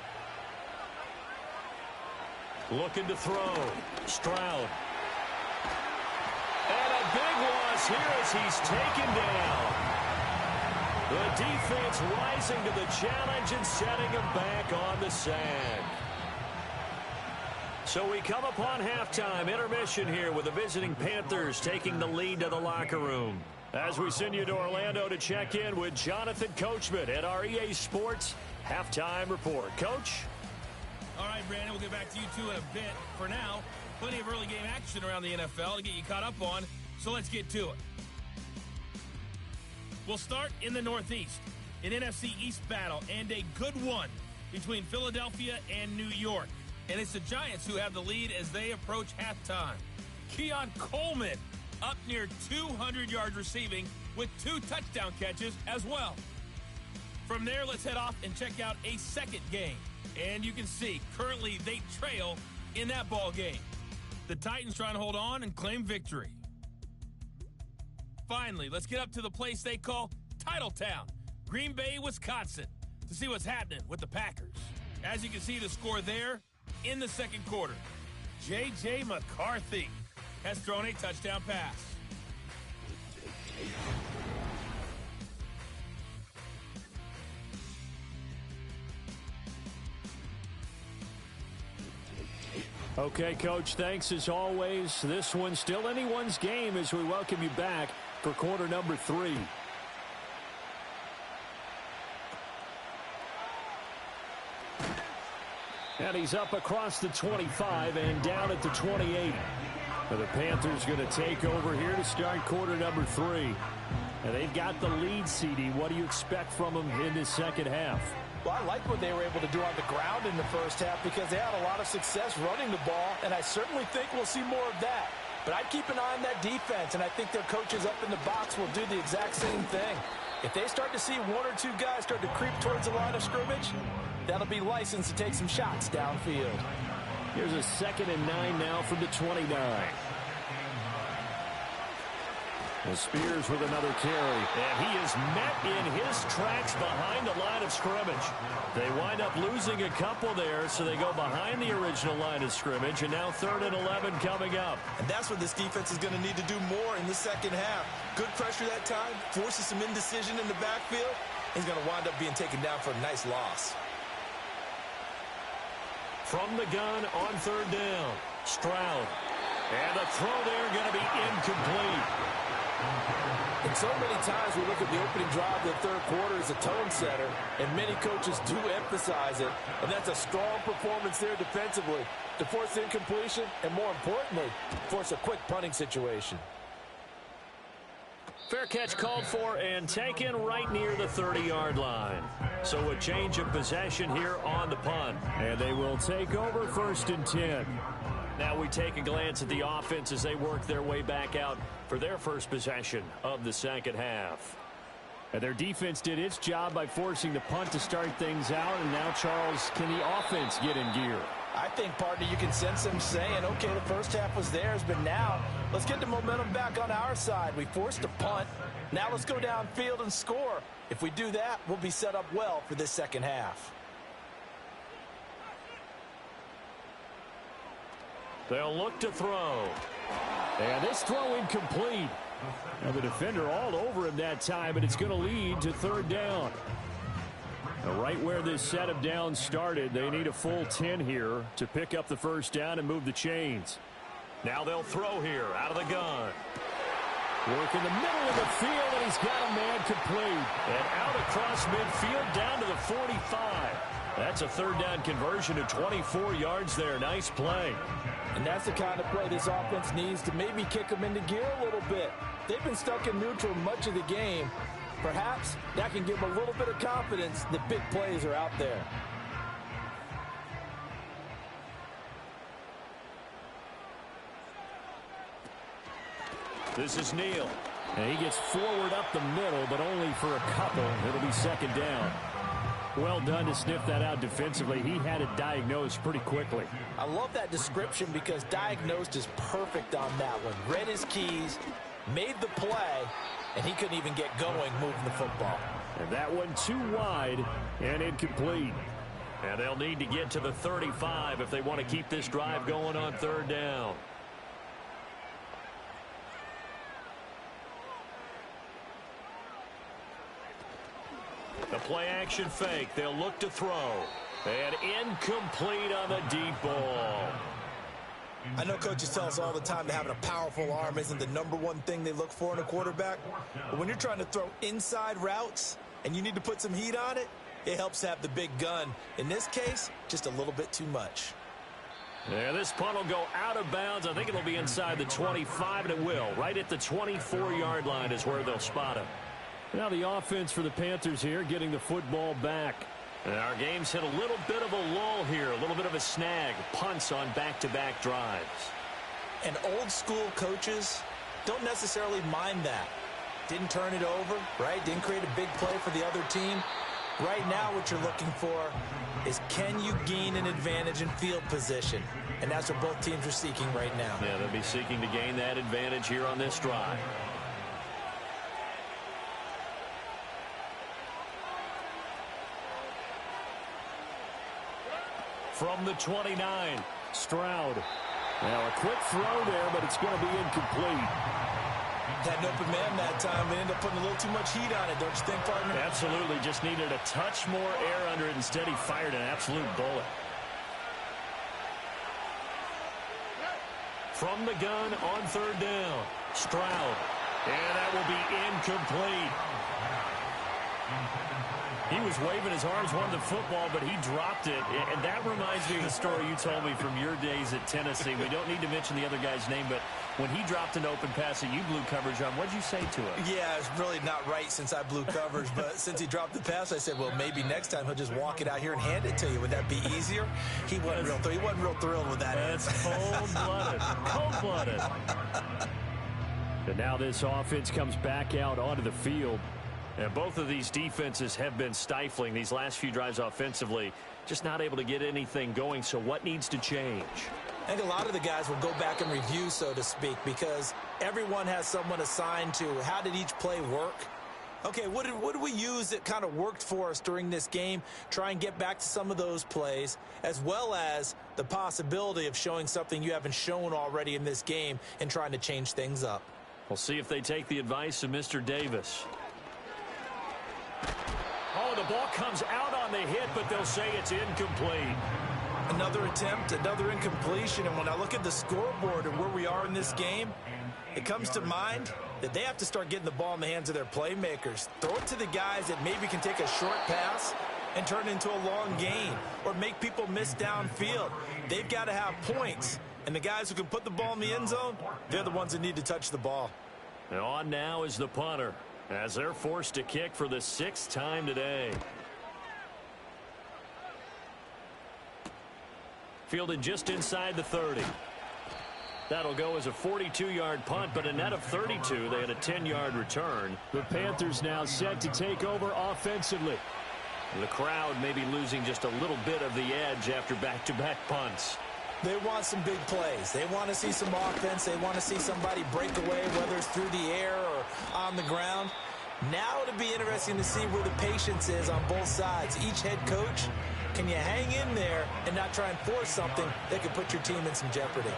Looking to throw. Stroud. And a big loss here as he's taken down. The defense rising to the challenge and setting him back on the sack. So we come upon halftime intermission here with the visiting Panthers taking the lead to the locker room. As we send you to Orlando to check in with Jonathan Coachman at our EA Sports Halftime Report. Coach? All right, Brandon, we'll get back to you two in a bit. For now, plenty of early game action around the NFL to get you caught up on, so let's get to it. We'll start in the Northeast, an NFC East battle, and a good one between Philadelphia and New York. And it's the Giants who have the lead as they approach halftime. Keon Coleman up near 200 yards receiving with 2 touchdown catches as well. From there, let's head off and check out a second game. And you can see, currently they trail in that ball game. The Titans trying to hold on and claim victory. Finally, let's get up to the place they call Titletown, Green Bay, Wisconsin, to see what's happening with the Packers. As you can see, the score there in the second quarter. J.J. McCarthy has thrown a touchdown pass. Okay, Coach, thanks as always. This one's still anyone's game as we welcome you back for quarter number 3. And he's up across the 25 and down at the 28. And the Panthers going to take over here to start quarter number 3. And they've got the lead, CD. What do you expect from them in this second half? Well, I like what they were able to do on the ground in the first half because they had a lot of success running the ball, and I certainly think we'll see more of that. But I'd keep an eye on that defense, and I think their coaches up in the box will do the exact same thing. If they start to see 1 or 2 guys start to creep towards the line of scrimmage, that'll be licensed to take some shots downfield. Here's a 2nd and 9 now from the 29. And Spears with another carry. And he is met in his tracks behind the line of scrimmage. They wind up losing a couple there, so they go behind the original line of scrimmage, and now 3rd and 11 coming up. And that's what this defense is going to need to do more in the second half. Good pressure that time, forces some indecision in the backfield. He's going to wind up being taken down for a nice loss. From the gun on 3rd down, Stroud. And the throw there going to be incomplete. And so many times we look at the opening drive of the third quarter as a tone setter, and many coaches do emphasize it, and that's a strong performance there defensively to force incompletion and, more importantly, force a quick punting situation. Fair catch called for and taken right near the 30-yard line. So a change of possession here on the punt. And they will take over 1st and 10. Now we take a glance at the offense as they work their way back out for their first possession of the second half. And their defense did its job by forcing the punt to start things out. And now, Charles, can the offense get in gear? I think, partner, you can sense them saying, okay, the first half was theirs, but now let's get the momentum back on our side. We forced a punt. Now let's go downfield and score. If we do that, we'll be set up well for this second half. They'll look to throw. And this throw incomplete. Now the defender all over him that time, and it's going to lead to 3rd down. Now right where this set of downs started, they need a full 10 here to pick up the 1st down and move the chains. Now they'll throw here out of the gun. Work in the middle of the field, and he's got a man complete. And out across midfield down to the 45. That's a 3rd down conversion to 24 yards there. Nice play. And that's the kind of play this offense needs to maybe kick them into gear a little bit. They've been stuck in neutral much of the game. Perhaps that can give them a little bit of confidence that big plays are out there. This is Neal. And he gets forward up the middle, but only for a couple. It'll be 2nd down. Well done to sniff that out defensively. He had it diagnosed pretty quickly. I love that description because diagnosed is perfect on that one. Read his keys, made the play, and he couldn't even get going moving the football. And that one too wide and incomplete. And they'll need to get to the 35 if they want to keep this drive going on 3rd down. The play-action fake. They'll look to throw. And incomplete on the deep ball. I know coaches tell us all the time that having a powerful arm isn't the #1 thing they look for in a quarterback. But when you're trying to throw inside routes and you need to put some heat on it, it helps to have the big gun. In this case, just a little bit too much. Yeah, this punt will go out of bounds. I think it'll be inside the 25, and it will. Right at the 24-yard line is where they'll spot him. Now the offense for the Panthers here getting the football back. And our game's hit a little bit of a lull here, a little bit of a snag. Punts on back-to-back drives. And old school coaches don't necessarily mind that. Didn't turn it over, right? Didn't create a big play for the other team. Right now what you're looking for is can you gain an advantage in field position? And that's what both teams are seeking right now. Yeah, they'll be seeking to gain that advantage here on this drive. From the 29, Stroud. Now a quick throw there, but it's going to be incomplete. Had an open man that time, but ended up putting a little too much heat on it, don't you think, partner? Absolutely. Just needed a touch more air under it. Instead, he fired an absolute bullet. From the gun on 3rd down, Stroud. And that will be incomplete. He was waving his arms, wanted the football, but he dropped it. And that reminds me of the story you told me from your days at Tennessee. We don't need to mention the other guy's name, but when he dropped an open pass that you blew coverage on, what did you say to him? Yeah, it's really not right since I blew coverage, but since he dropped the pass, I said, well, maybe next time he'll just walk it out here and hand it to you. Would that be easier? He wasn't real thrilled with that. That's cold-blooded. Cold-blooded. And now this offense comes back out onto the field. And both of these defenses have been stifling these last few drives offensively. Just not able to get anything going. So what needs to change? I think a lot of the guys will go back and review, so to speak, because everyone has someone assigned to how did each play work. Okay, what did we use that kind of worked for us during this game? Try and get back to some of those plays, as well as the possibility of showing something you haven't shown already in this game and trying to change things up. We'll see if they take the advice of Mr. Davis. Oh, the ball comes out on the hit, but they'll say it's incomplete. Another attempt, another incompletion, and when I look at the scoreboard and where we are in this game, it comes to mind that they have to start getting the ball in the hands of their playmakers. Throw it to the guys that maybe can take a short pass and turn it into a long gain or make people miss downfield. They've got to have points, and the guys who can put the ball in the end zone, they're the ones that need to touch the ball. And on now is the punter as they're forced to kick for the 6th time today. Fielded just inside the 30. That'll go as a 42-yard punt, but a net of 32. They had a 10-yard return. The Panthers now set to take over offensively. The crowd may be losing just a little bit of the edge after back-to-back punts. They want some big plays. They want to see some offense. They want to see somebody break away, whether it's through the air or on the ground. Now it'll be interesting to see where the patience is on both sides. Each head coach, can you hang in there and not try and force something that could put your team in some jeopardy?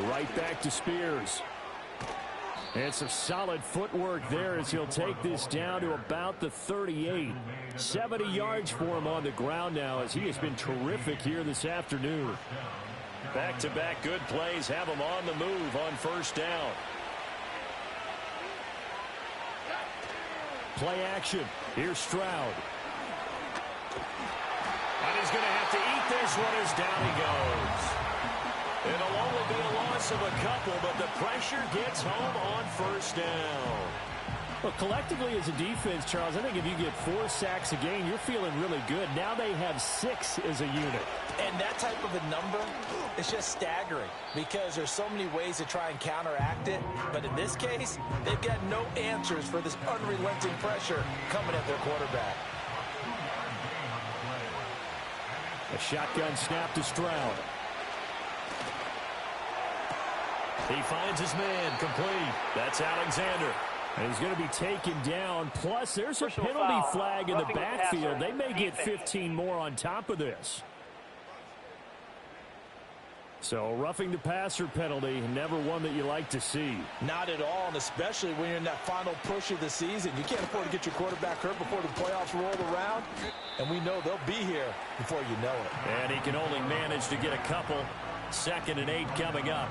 Right back to Spears. And some solid footwork there as he'll take this down to about the 38. 70 yards for him on the ground now as he has been terrific here this afternoon. Back-to-back good plays have him on the move on first down. Play action. Here's Stroud. And he's going to have to eat this one as down he goes. It'll only be a loss of a couple, but the pressure gets home on first down. Well, collectively as a defense, Charles, I think if you get 4 sacks a game, you're feeling really good. Now they have 6 as a unit. And that type of a number is just staggering because there's so many ways to try and counteract it. But in this case, they've got no answers for this unrelenting pressure coming at their quarterback. A shotgun snap to Stroud. He finds his man complete. That's Alexander. And he's going to be taken down. Plus, there's a Personal penalty foul. flag in the Roughing the backfield. passer. They may get Defense. 15 more on top of this. So, roughing the passer penalty, never one that you like to see. Not at all, and especially when you're in that final push of the season. You can't afford to get your quarterback hurt before the playoffs roll around. And we know they'll be here before you know it. And he can only manage to get a couple. 2nd and 8 coming up.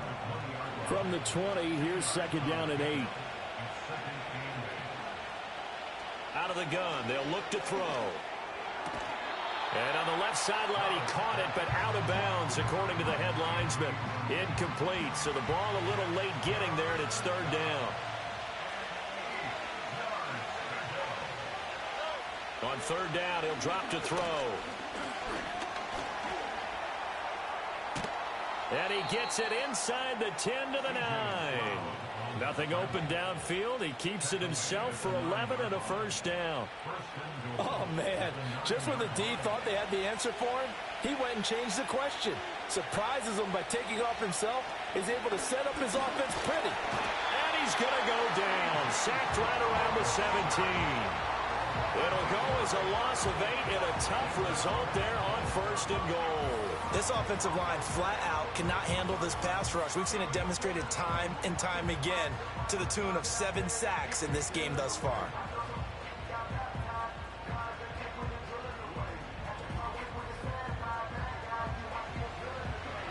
From the 20, here's 2nd down and 8. Out of the gun, they'll look to throw. And on the left sideline, he caught it, but out of bounds, according to the head linesman. Incomplete, so the ball a little late getting there, and it's 3rd down. On 3rd down, he'll drop to throw. And he gets it inside the 10 to the 9. Nothing open downfield. He keeps it himself for 11 and a first down. Oh, man. Just when the D thought they had the answer for him, he went and changed the question. Surprises him by taking off himself. Is able to set up his offense pretty. And he's going to go down. Sacked right around the 17. It'll go as a loss of 8 and a tough result there on 1st and goal. This offensive line flat out cannot handle this pass rush. We've seen it demonstrated time and time again to the tune of 7 sacks in this game thus far.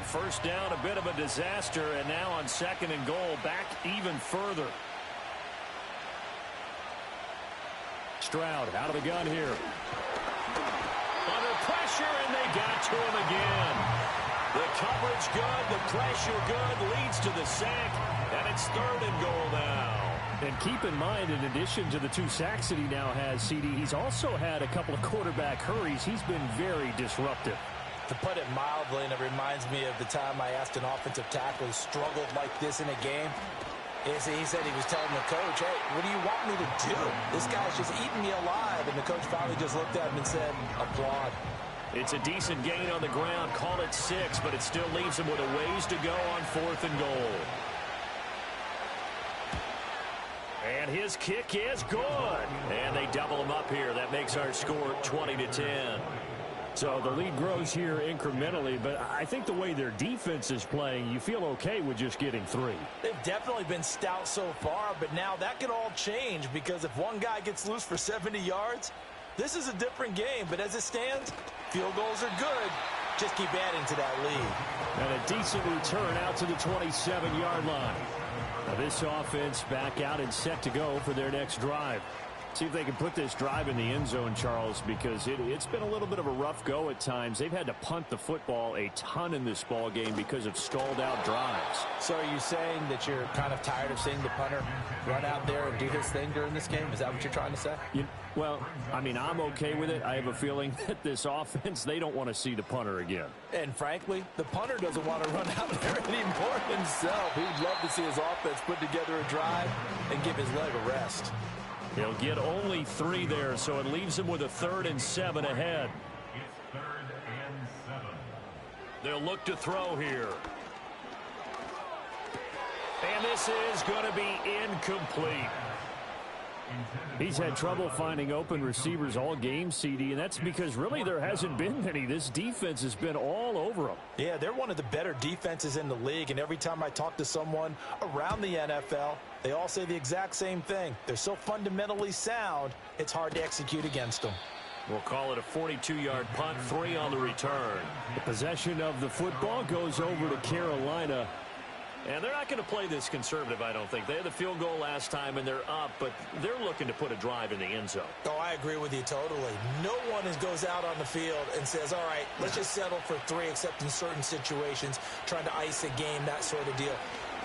First down, a bit of a disaster, and now on 2nd and goal, back even further. Stroud out of the gun here. Under pressure, and they got to him again. The coverage good, the pressure good, leads to the sack, and it's 3rd and goal now. And keep in mind, in addition to the 2 sacks that he now has, CD, he's also had a couple of quarterback hurries. He's been very disruptive. To put it mildly, and it reminds me of the time I asked an offensive tackle who struggled like this in a game. He said he was telling the coach, hey, what do you want me to do? This guy's just eating me alive. And the coach finally just looked at him and said, applaud. It's a decent gain on the ground. Call it 6, but it still leaves him with a ways to go on 4th and goal. And his kick is good. And they double him up here. That makes our score 20-10. So the lead grows here incrementally, but I think the way their defense is playing, you feel okay with just getting 3. They've definitely been stout so far, but now that could all change because if one guy gets loose for 70 yards, This is a different game, but as it stands, field goals are good. Just keep adding to that lead. And a decent return out to the 27-yard line. Now this offense back out and set to go for their next drive. See if they can put this drive in the end zone, Charles, because it's been a little bit of a rough go at times. They've had to punt the football a ton in this ball game because of stalled out drives. So are you saying that you're kind of tired of seeing the punter run out there and do his thing during this game? Is that what you're trying to say? Well, I mean, I'm okay with it. I have a feeling that this offense, they don't want to see the punter again. And frankly, the punter doesn't want to run out there anymore himself. He'd love to see his offense put together a drive and give his leg a rest. He'll get only 3 there, so it leaves him with a 3rd and 7 ahead. It's 3rd and 7. They'll look to throw here. And this is going to be incomplete. He's had trouble finding open receivers all game, CD, and that's because really there hasn't been any. This defense has been all over them. Yeah, they're one of the better defenses in the league, and every time I talk to someone around the NFL, they all say the exact same thing. They're so fundamentally sound, it's hard to execute against them. We'll call it a 42-yard punt, 3 on the return. The possession of the football goes over to Carolina. And they're not going to play this conservative, I don't think. They had the field goal last time, and they're up, but they're looking to put a drive in the end zone. Oh, I agree with you totally. No one goes out on the field and says, all right, let's just settle for 3, except in certain situations, trying to ice a game, that sort of deal.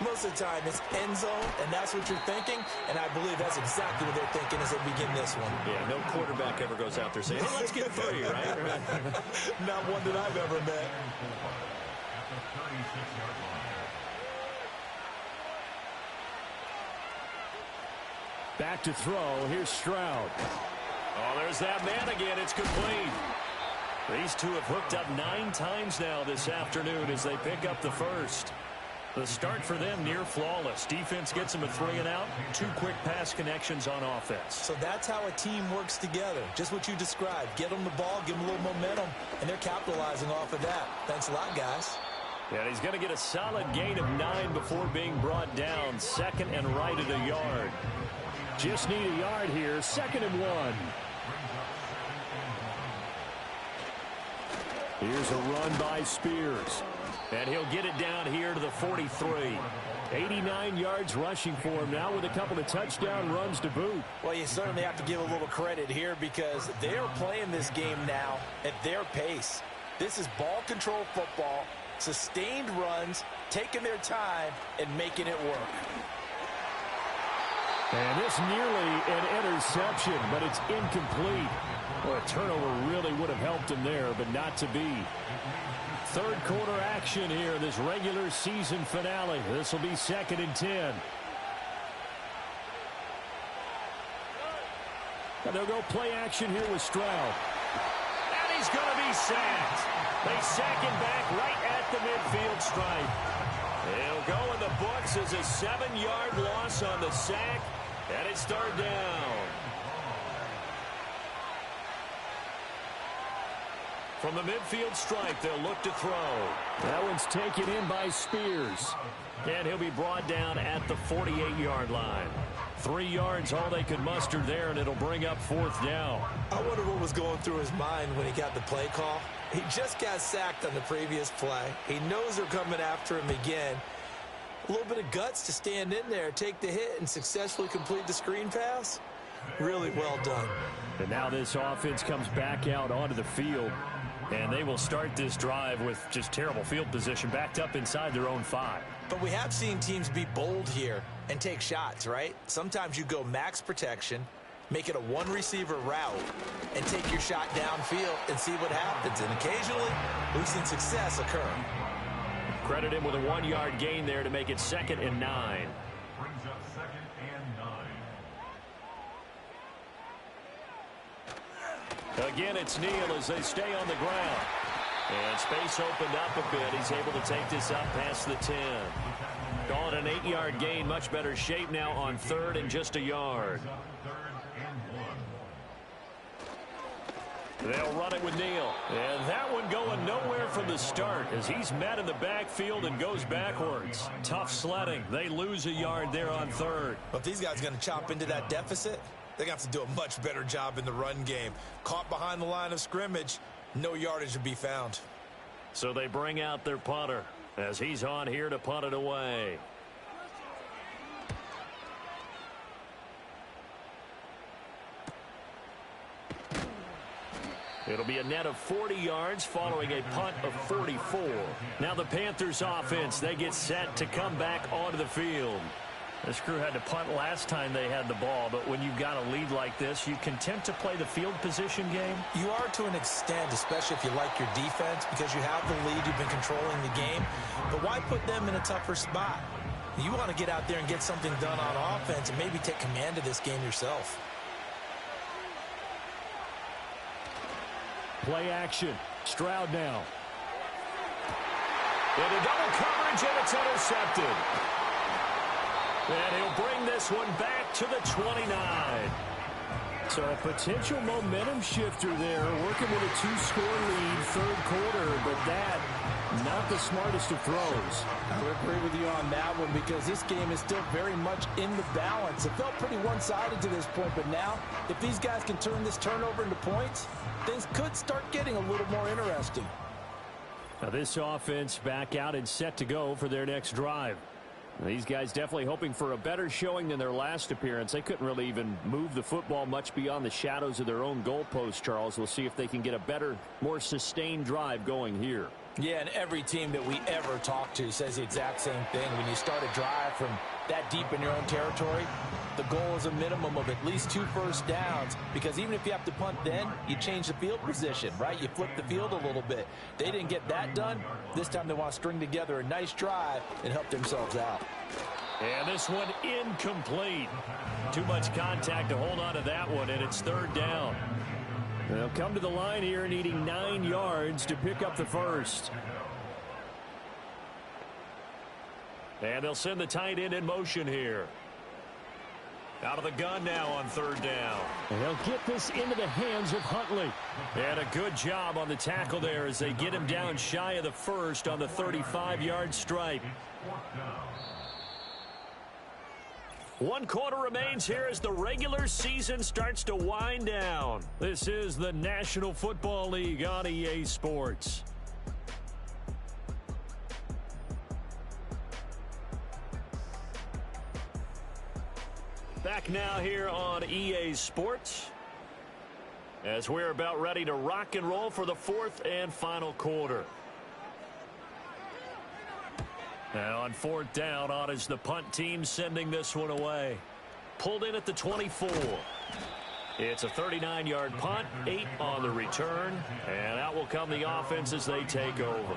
Most of the time, it's end zone, and that's what you're thinking, and I believe that's exactly what they're thinking as they begin this one. Yeah, no quarterback ever goes out there saying, hey, let's get 3, right? Not one that I've ever met. At the 36-yard line. Back to throw. Here's Stroud. Oh, there's that man again. It's complete. These two have hooked up 9 times now this afternoon as they pick up the first. The start for them near flawless. Defense gets them a 3 and out. 2 quick pass connections on offense. So that's how a team works together. Just what you described. Get them the ball, give them a little momentum, and they're capitalizing off of that. Thanks a lot, guys. And he's going to get a solid gain of 9 before being brought down. 2nd and right at a yard. Just need a yard here. 2nd and 1. Here's a run by Spears. And he'll get it down here to the 43. 89 yards rushing for him now with a couple of touchdown runs to boot. Well, you certainly have to give a little credit here because they're playing this game now at their pace. This is ball control football, sustained runs, taking their time, and making it work. And this nearly an interception, but it's incomplete. Well, a turnover really would have helped him there, but not to be. 3rd quarter action here, this regular season finale. This will be 2nd and 10. And they'll go play action here with Stroud. And he's going to be sacked. They sack him back right at the midfield stripe. He'll go in the books as a 7-yard loss on the sack, and it's 3rd down. From the midfield stripe, they'll look to throw. That one's taken in by Spears. And he'll be brought down at the 48-yard line. 3 yards, all they could muster there, and it'll bring up 4th down. I wonder what was going through his mind when he got the play call. He just got sacked on the previous play. He knows they're coming after him again. A little bit of guts to stand in there, take the hit, and successfully complete the screen pass. Really well done. And now this offense comes back out onto the field. And they will start this drive with just terrible field position, backed up inside their own 5. But we have seen teams be bold here and take shots, right? Sometimes you go max protection, make it a 1-receiver route, and take your shot downfield and see what happens. And occasionally, we've seen success occur. Credit him with a 1-yard gain there to make it 2nd and 9. Brings up 2nd and 9. Again, it's Neal as they stay on the ground. And space opened up a bit. He's able to take this up past the 10. Call it an 8-yard gain. Much better shape now on 3rd and just a yard. They'll run it with Neal. And that one going nowhere from the start as he's met in the backfield and goes backwards. Tough sledding. They lose a yard there on 3rd. But if these guys are going to chop into that deficit, They're going to have to do a much better job in the run game. Caught behind the line of scrimmage, no yardage to be found. So they bring out their punter as he's on here to punt it away. It'll be a net of 40 yards following a punt of 44. Now the Panthers offense, they get set to come back onto the field. This crew had to punt last time they had the ball, but when you've got a lead like this, you content to play the field position game? You are to an extent, especially if you like your defense, because you have the lead, you've been controlling the game. But why put them in a tougher spot? You want to get out there and get something done on offense and maybe take command of this game yourself. Play action. Stroud now. Into double coverage, and it's intercepted. And he'll bring this one back to the 29. So a potential momentum shifter there, working with a 2-score lead, third quarter, but that, not the smartest of throws. I would agree with you on that one because this game is still very much in the balance. It felt pretty one-sided to this point, but now, if these guys can turn this turnover into points, things could start getting a little more interesting. Now this offense back out and set to go for their next drive. These guys definitely hoping for a better showing than their last appearance. They couldn't really even move the football much beyond the shadows of their own goalpost, Charles. We'll see if they can get a better, more sustained drive going here. Yeah, and every team that we ever talk to says the exact same thing. When you start a drive from that deep in your own territory, the goal is a minimum of at least 2 first downs, because even if you have to punt then, you change the field position, right? You flip the field a little bit. They didn't get that done. This time they want to string together a nice drive and help themselves out. And this one incomplete. Too much contact to hold on to that one, and it's third down. They'll come to the line here needing 9 yards to pick up the first. And they'll send the tight end in motion here. Out of the gun now on third down. And they'll get this into the hands of Huntley. And a good job on the tackle there as they get him down shy of the first on the 35-yard stripe. 1 quarter remains here as the regular season starts to wind down. This is the National Football League on EA Sports. Back now here on EA Sports as we're about ready to rock and roll for the 4th and final quarter. Now on 4th down, on is the punt team sending this one away. Pulled in at the 24. It's a 39-yard punt, 8 on the return, and out will come the offense as they take over.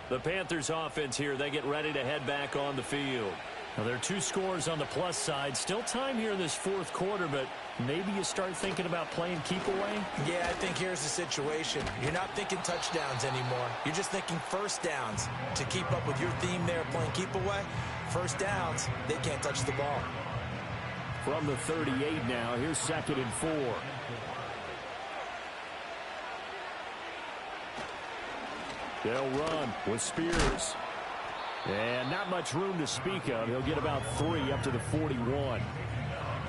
The Panthers offense here, they get ready to head back on the field. Now there are 2 scores on the plus side. Still time here in this 4th quarter, but maybe you start thinking about playing keep away? Yeah, I think here's the situation. You're not thinking touchdowns anymore. You're just thinking first downs. To keep up with your theme there, playing keep away, first downs, they can't touch the ball. From the 38 now, here's 2nd and 4. They'll run with Spears. And not much room to speak of. He'll get about 3 up to the 41.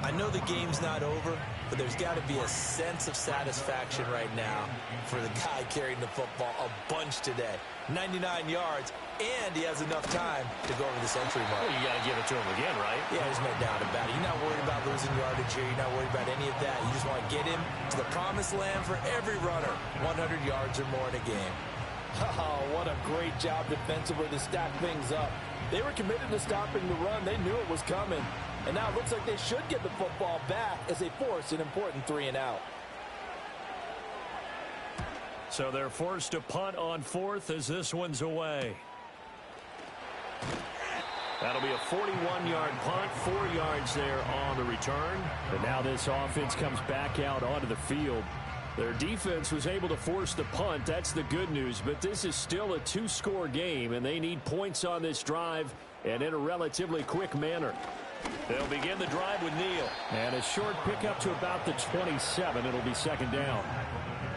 I know the game's not over, but there's got to be a sense of satisfaction right now for the guy carrying the football a bunch today. 99 yards, and he has enough time to go over the century mark. Well, you got to give it to him again, right? Yeah, there's no doubt about it. You're not worried about losing yardage here. You're not worried about any of that. You just want to get him to the promised land for every runner. 100 yards or more in a game. Oh, what a great job defensively to stack things up. They were committed to stopping the run. They knew it was coming. And now it looks like they should get the football back as they force an important 3 and out. So they're forced to punt on 4th as this one's away. That'll be a 41-yard punt, 4 yards there on the return. And now this offense comes back out onto the field. Their defense was able to force the punt. That's the good news. But this is still a 2-score game, and they need points on this drive and in a relatively quick manner. They'll begin the drive with Neal. And a short pickup to about the 27. It'll be 2nd down.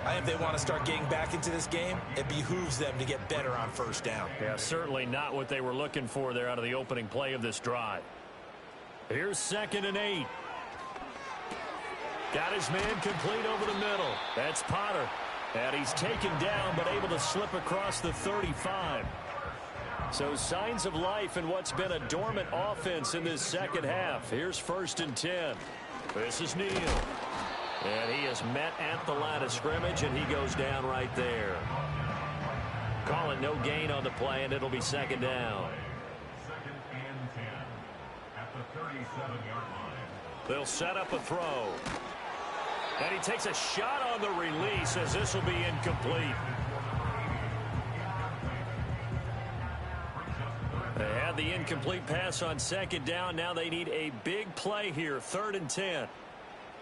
I think if they want to start getting back into this game, it behooves them to get better on first down. Yeah, certainly not what they were looking for there out of the opening play of this drive. Here's 2nd and 8. Got his man complete over the middle. That's Potter. And he's taken down, but able to slip across the 35. So signs of life in what's been a dormant offense in this second half. Here's 1st and 10. This is Neal. And he is met at the line of scrimmage, and he goes down right there. Call it no gain on the play, and it'll be 2nd down. 2nd and 10 at the 37-yard line. They'll set up a throw. And he takes a shot on the release as this will be incomplete. They had the incomplete pass on 2nd down. Now they need a big play here. 3rd and 10.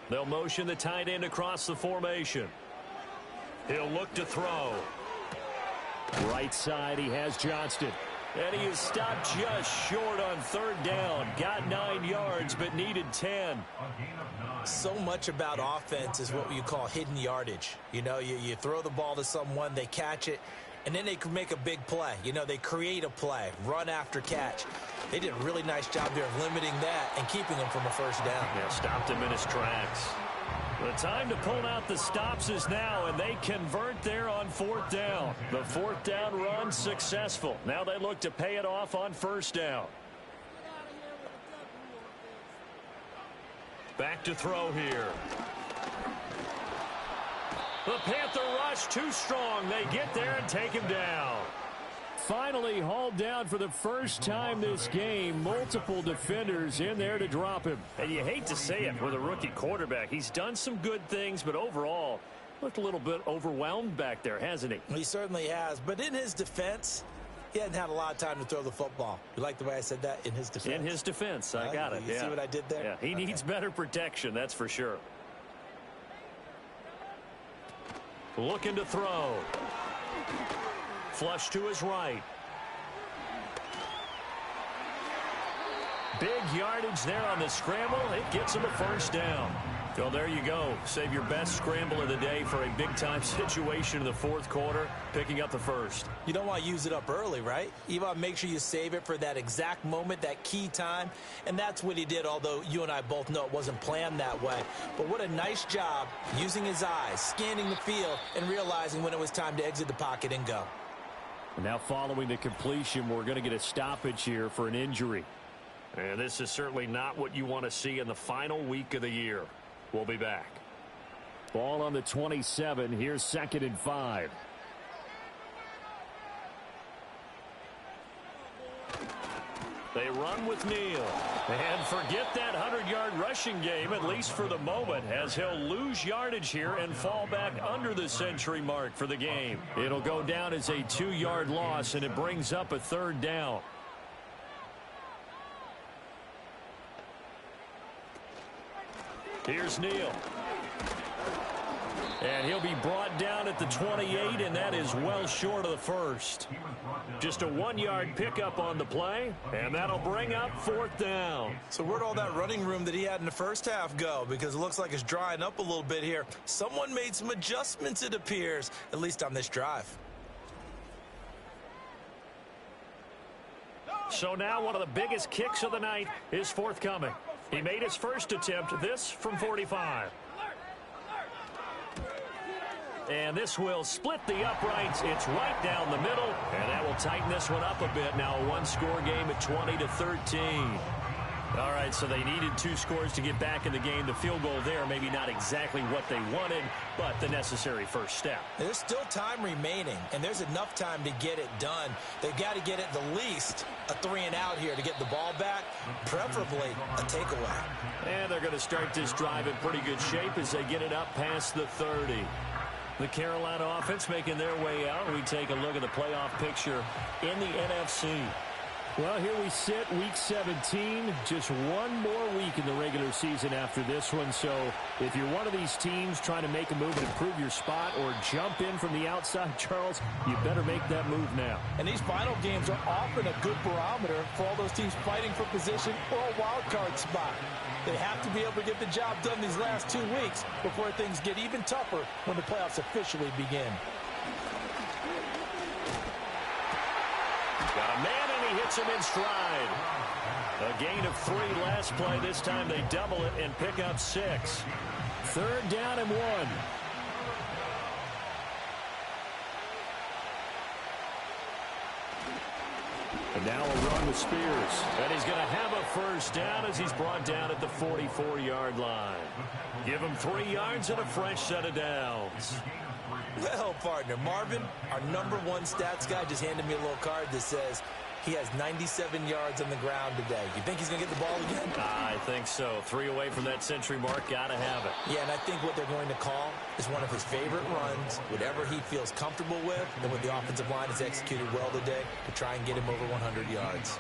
They'll motion the tight end across the formation. He'll look to throw. Right side, he has Johnston. And he is stopped just short on 3rd down. Got 9 yards, but needed 10. So much about offense is what you call hidden yardage. You know, you throw the ball to someone, they catch it, and then they can make a big play. You know, they create a play, run after catch. They did a really nice job there of limiting that and keeping him from a 1st down. Yeah, stopped him in his tracks. The time to pull out the stops is now, and they convert there on 4th down. The 4th down run successful. Now they look to pay it off on 1st down. Back to throw here. The Panther rush too strong. They get there and take him down. Finally hauled down for the first time this game. Multiple defenders in there to drop him. And you hate to say it with a rookie quarterback. He's done some good things, but overall looked a little bit overwhelmed back there, hasn't he? He certainly has. But in his defense, he hadn't had a lot of time to throw the football. You like the way I said that? In his defense? In his defense. I got it. You see what I did there? Yeah, he needs better protection, that's for sure. Looking to throw. Flush to his right. Big yardage there on the scramble. It gets him a 1st down. So there you go. Save your best scramble of the day for a big-time situation in the 4th quarter, picking up the 1st. You don't want to use it up early, right? You want to make sure you save it for that exact moment, that key time. And that's what he did, although you and I both know it wasn't planned that way. But what a nice job using his eyes, scanning the field, and realizing when it was time to exit the pocket and go. And now following the completion, we're going to get a stoppage here for an injury. And this is certainly not what you want to see in the final week of the year. We'll be back. Ball on the 27. Here's 2nd and 5. They run with Neal. And forget that 100-yard rushing game, at least for the moment, as he'll lose yardage here and fall back under the century mark for the game. It'll go down as a 2-yard loss, and it brings up a 3rd down. Here's Neal. And he'll be brought down at the 28, and that is well short of the 1st. Just a 1-yard pickup on the play, and that'll bring up 4th down. So where'd all that running room that he had in the 1st half go? Because it looks like it's drying up a little bit here. Someone made some adjustments, it appears, at least on this drive. So now one of the biggest kicks of the night is forthcoming. He made his first attempt, this from 45. And this will split the uprights. It's right down the middle, and that will tighten this one up a bit. Now a 1-score game at 20-13. All right, so they needed 2 scores to get back in the game. The field goal there, maybe not exactly what they wanted, but the necessary first step. There's still time remaining, and there's enough time to get it done. They've got to get at the least a 3-and-out here to get the ball back, preferably a takeaway. And they're going to start this drive in pretty good shape as they get it up past the 30. The Carolina offense making their way out. We take a look at the playoff picture in the NFC. Well, here we sit, Week 17. Just one more week in the regular season after this one. So if you're one of these teams trying to make a move and improve your spot or jump in from the outside, Charles, you better make that move now. And these final games are often a good barometer for all those teams fighting for position or a wild card spot. They have to be able to get the job done these last 2 weeks before things get even tougher when the playoffs officially begin. Got a man, and he hits him in stride. A gain of 3 last play. This time they double it and pick up 6. 3rd down and 1. And now a run with Spears. And he's going to have a first down as he's brought down at the 44-yard line. Give him 3 yards and a fresh set of downs. Well, partner, Marvin, our #1 stats guy, just handed me a little card that says he has 97 yards on the ground today. You think he's going to get the ball again? I think so. 3 away from that century mark. Got to have it. Yeah, and I think what they're going to call is one of his favorite runs, whatever he feels comfortable with, and what the offensive line has executed well today to try and get him over 100 yards.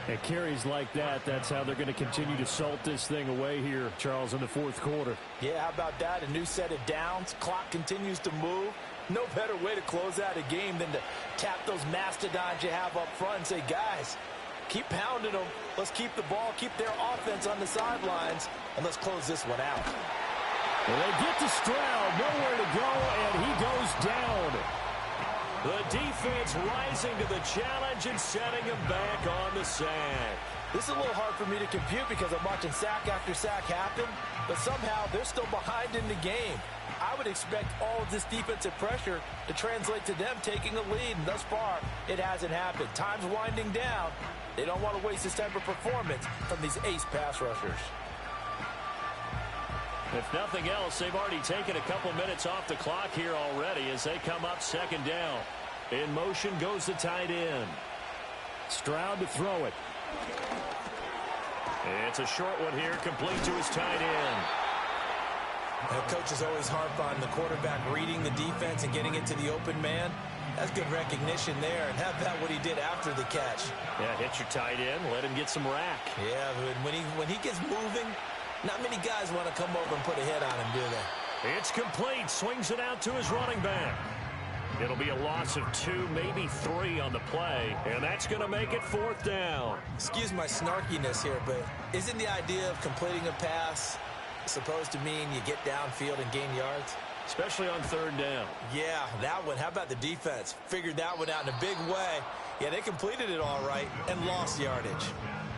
And carries like that, that's how they're going to continue to salt this thing away here, Charles, in the 4th quarter. Yeah, how about that? A new set of downs. Clock continues to move. No better way to close out a game than to tap those mastodons you have up front and say, guys, keep pounding them. Let's keep the ball, keep their offense on the sidelines, and let's close this one out. Well, they get to Stroud, nowhere to go, and he goes down. The defense rising to the challenge and setting him back on the sack. This is a little hard for me to compute because I'm watching sack after sack happen, but somehow they're still behind in the game. I would expect all of this defensive pressure to translate to them taking a lead, and thus far, it hasn't happened. Time's winding down. They don't want to waste this type of performance from these ace pass rushers. If nothing else, they've already taken a couple minutes off the clock here already as they come up 2nd down. In motion goes the tight end. Stroud to throw it. It's a short one here, complete to his tight end. The coaches always harp on the quarterback reading the defense and getting it to the open man. That's good recognition there. And how about what he did after the catch? Yeah, hit your tight end, let him get some rack. Yeah, but when he gets moving, not many guys want to come over and put a hit on him, do they? It's complete. Swings it out to his running back. It'll be a loss of 2, maybe 3 on the play, and that's going to make it 4th down. Excuse my snarkiness here, but isn't the idea of completing a pass supposed to mean you get downfield and gain yards? Especially on 3rd down. Yeah, that one. How about the defense? Figured that one out in a big way. Yeah, they completed it all right and lost yardage.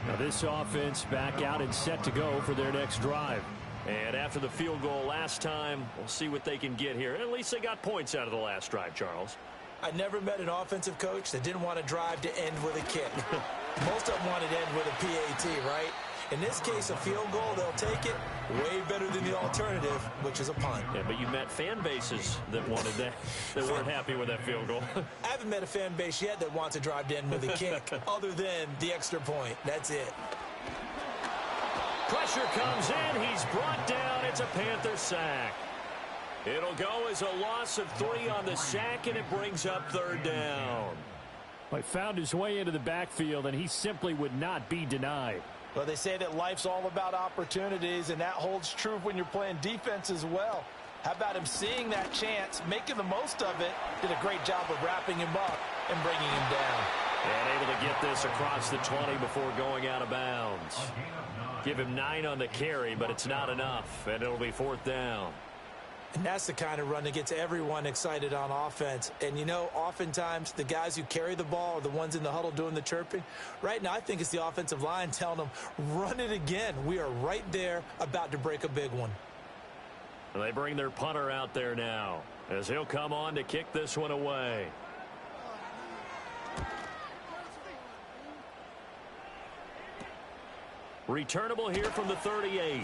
Now this offense back out and set to go for their next drive. And after the field goal last time, we'll see what they can get here. At least they got points out of the last drive, Charles. I never met an offensive coach that didn't want to drive to end with a kick. Most of them wanted to end with a PAT, right? In this case, a field goal, they'll take it. Way better than the alternative, which is a punt. Yeah, but you met fan bases that wanted that, that weren't happy with that field goal. I haven't met a fan base yet that wants to drive to end with a kick, other than the extra point. That's it. Pressure comes in. He's brought down. It's a Panther sack. It'll go as a loss of 3 on the sack, and it brings up 3rd down. Well, he found his way into the backfield, and he simply would not be denied. Well, they say that life's all about opportunities, and that holds true when you're playing defense as well. How about him seeing that chance, making the most of it, did a great job of wrapping him up and bringing him down. And able to get this across the 20 before going out of bounds. Give him 9 on the carry, but it's not enough, and it'll be 4th down. And that's the kind of run that gets everyone excited on offense. And, you know, oftentimes the guys who carry the ball are the ones in the huddle doing the chirping. Right now, I think it's the offensive line telling them, run it again. We are right there about to break a big one. And they bring their punter out there now as he'll come on to kick this one away. Returnable here from the 38.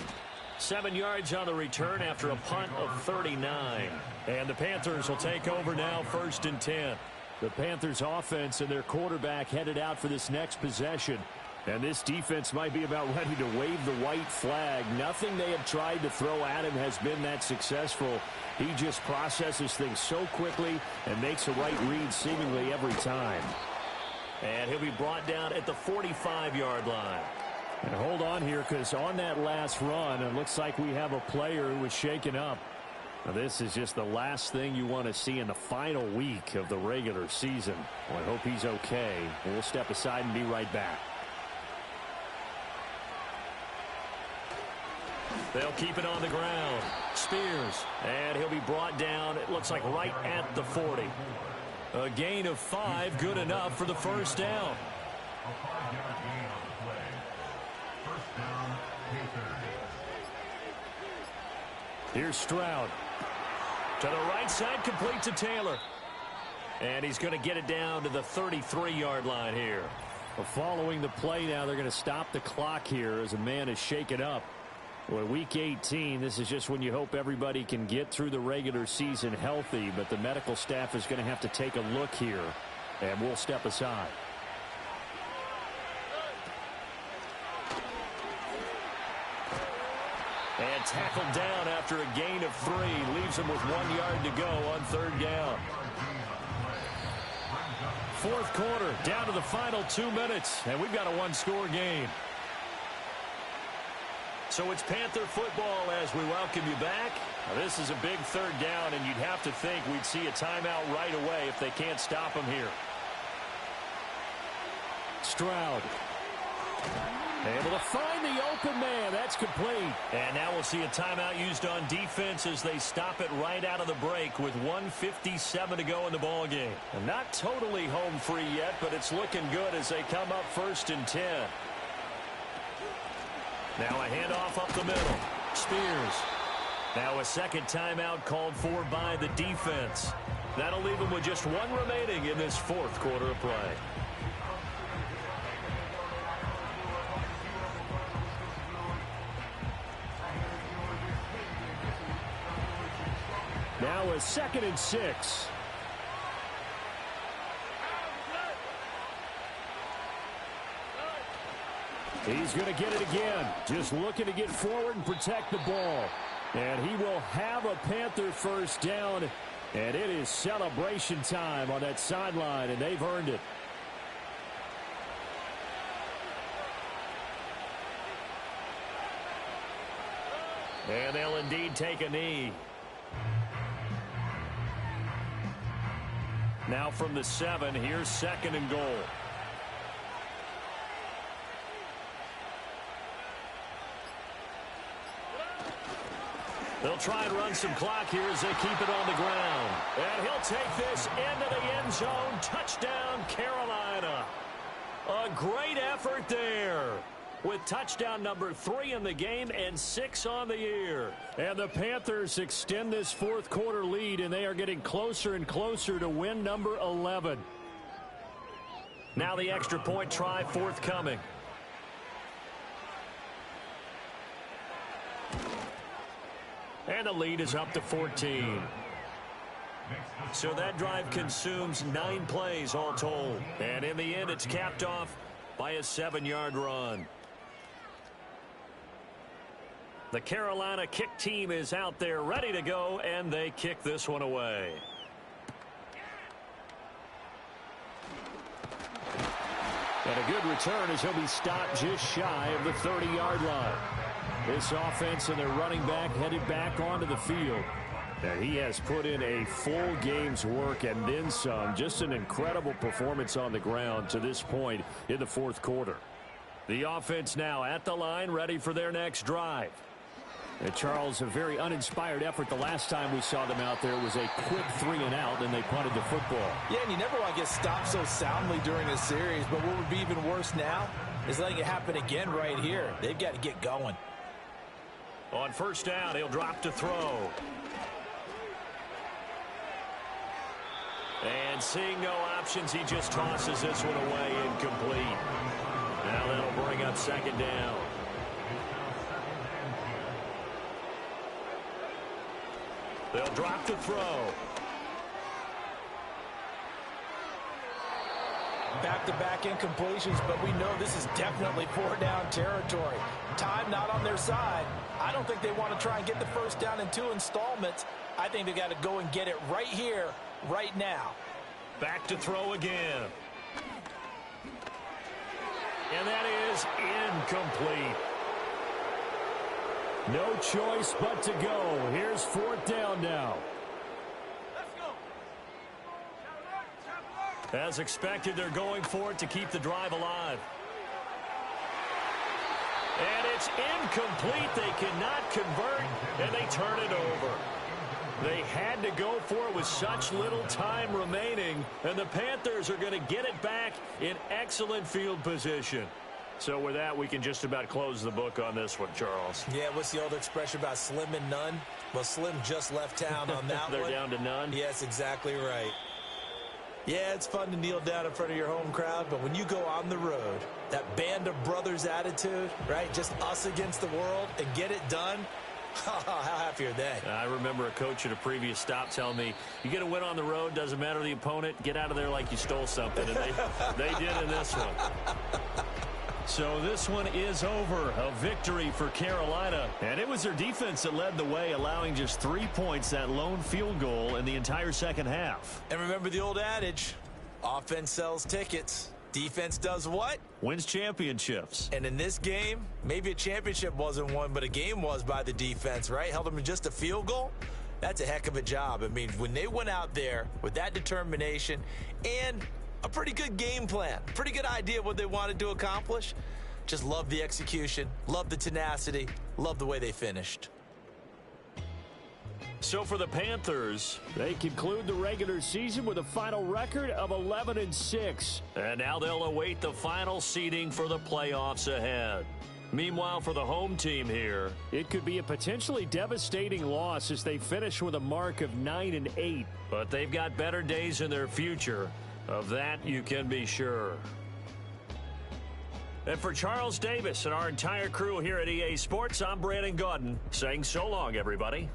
7 yards on the return after a punt of 39. And the Panthers will take over now, 1st and 10. The Panthers offense and their quarterback headed out for this next possession. And this defense might be about ready to wave the white flag. Nothing they have tried to throw at him has been that successful. He just processes things so quickly and makes a right read seemingly every time. And he'll be brought down at the 45-yard line. And hold on here, because on that last run, it looks like we have a player who was shaken up. Now, this is just the last thing you want to see in the final week of the regular season. Well, I hope he's okay. We'll step aside and be right back. They'll keep it on the ground. Spears. And he'll be brought down, it looks like right at the 40. A gain of 5, good enough for the 1st down. A 5-yard gain on the play. 1st down, Panthers. Here's Stroud. To the right side, complete to Taylor. And he's going to get it down to the 33-yard line here. Well, following the play now, they're going to stop the clock here as a man is shaken up. Well, week 18, this is just when you hope everybody can get through the regular season healthy, but the medical staff is going to have to take a look here, and we'll step aside. And tackled down after a gain of 3. Leaves him with 1 yard to go on 3rd down. Fourth quarter, down to the final 2 minutes, and we've got a one-score game. So it's Panther football as we welcome you back. Now, this is a big 3rd down, and you'd have to think we'd see a timeout right away if they can't stop him here. Stroud. Able to find the open man. That's complete. And now we'll see a timeout used on defense as they stop it right out of the break with 1:57 to go in the ballgame. And not totally home free yet, but it's looking good as they come up 1st and 10. Now a handoff up the middle. Spears. Now a second timeout called for by the defense. That'll leave them with just 1 remaining in this 4th quarter of play. Now a 2nd and 6. He's going to get it again. Just looking to get forward and protect the ball. And he will have a Panther 1st down. And it is celebration time on that sideline, and they've earned it. And they'll indeed take a knee. Now from the 7, here's 2nd and goal. They'll try and run some clock here as they keep it on the ground. And he'll take this into the end zone. Touchdown, Carolina. A great effort there, with touchdown number 3 in the game and 6 on the year. And the Panthers extend this 4th quarter lead, and they are getting closer and closer to win number 11. Now the extra point try forthcoming. And the lead is up to 14. So that drive consumes 9 plays all told. And in the end, it's capped off by a 7-yard run. The Carolina kick team is out there ready to go, and they kick this one away. And a good return as he'll be stopped just shy of the 30-yard line. This offense and their running back headed back onto the field. And he has put in a full game's work and then some. Just an incredible performance on the ground to this point in the 4th quarter. The offense now at the line, ready for their next drive. And Charles, a very uninspired effort. The last time we saw them out there was a quick 3 and out, and they punted the football. Yeah, and you never want to get stopped so soundly during a series, but what would be even worse now is letting it happen again right here. They've got to get going. On 1st down, he'll drop to throw. And seeing no options, he just tosses this one away, incomplete. Now that'll bring up 2nd down. They'll drop to throw. Back-to-back incompletions, but we know this is definitely 4-down territory. Time not on their side. I don't think they want to try and get the 1st down in 2 installments. I think they got to go and get it right here, right now. Back to throw again. And that is incomplete. No choice but to go. Here's 4th down now. As expected, they're going for it to keep the drive alive. And it's incomplete. They cannot convert, and they turn it over. They had to go for it with such little time remaining, and the Panthers are going to get it back in excellent field position. So with that, we can just about close the book on this one, Charles. Yeah, what's the old expression about slim and none? Well, Slim just left town on that They're one. down to none? Yes, exactly right. Yeah, it's fun to kneel down in front of your home crowd, but when you go on the road, that band of brothers attitude, right? Just us against the world and get it done. How happy are they? I remember a coach at a previous stop telling me, you get a win on the road, doesn't matter the opponent, get out of there like you stole something. And they did in this one. So this one is over. A victory for Carolina. And it was their defense that led the way, allowing just 3 points, that lone field goal in the entire second half. And remember the old adage, offense sells tickets. Defense does what? Wins championships. And in this game, maybe a championship wasn't won, but a game was by the defense, right? Held them to just a field goal. That's a heck of a job. I mean, when they went out there with that determination and a pretty good game plan, pretty good idea of what they wanted to accomplish, just love the execution, love the tenacity, love the way they finished. So for the Panthers, they conclude the regular season with a final record of 11-6. And now they'll await the final seeding for the playoffs ahead. Meanwhile, for the home team here, it could be a potentially devastating loss as they finish with a mark of 9-8. But they've got better days in their future. Of that, you can be sure. And for Charles Davis and our entire crew here at EA Sports, I'm Brandon Gaudin saying so long, everybody.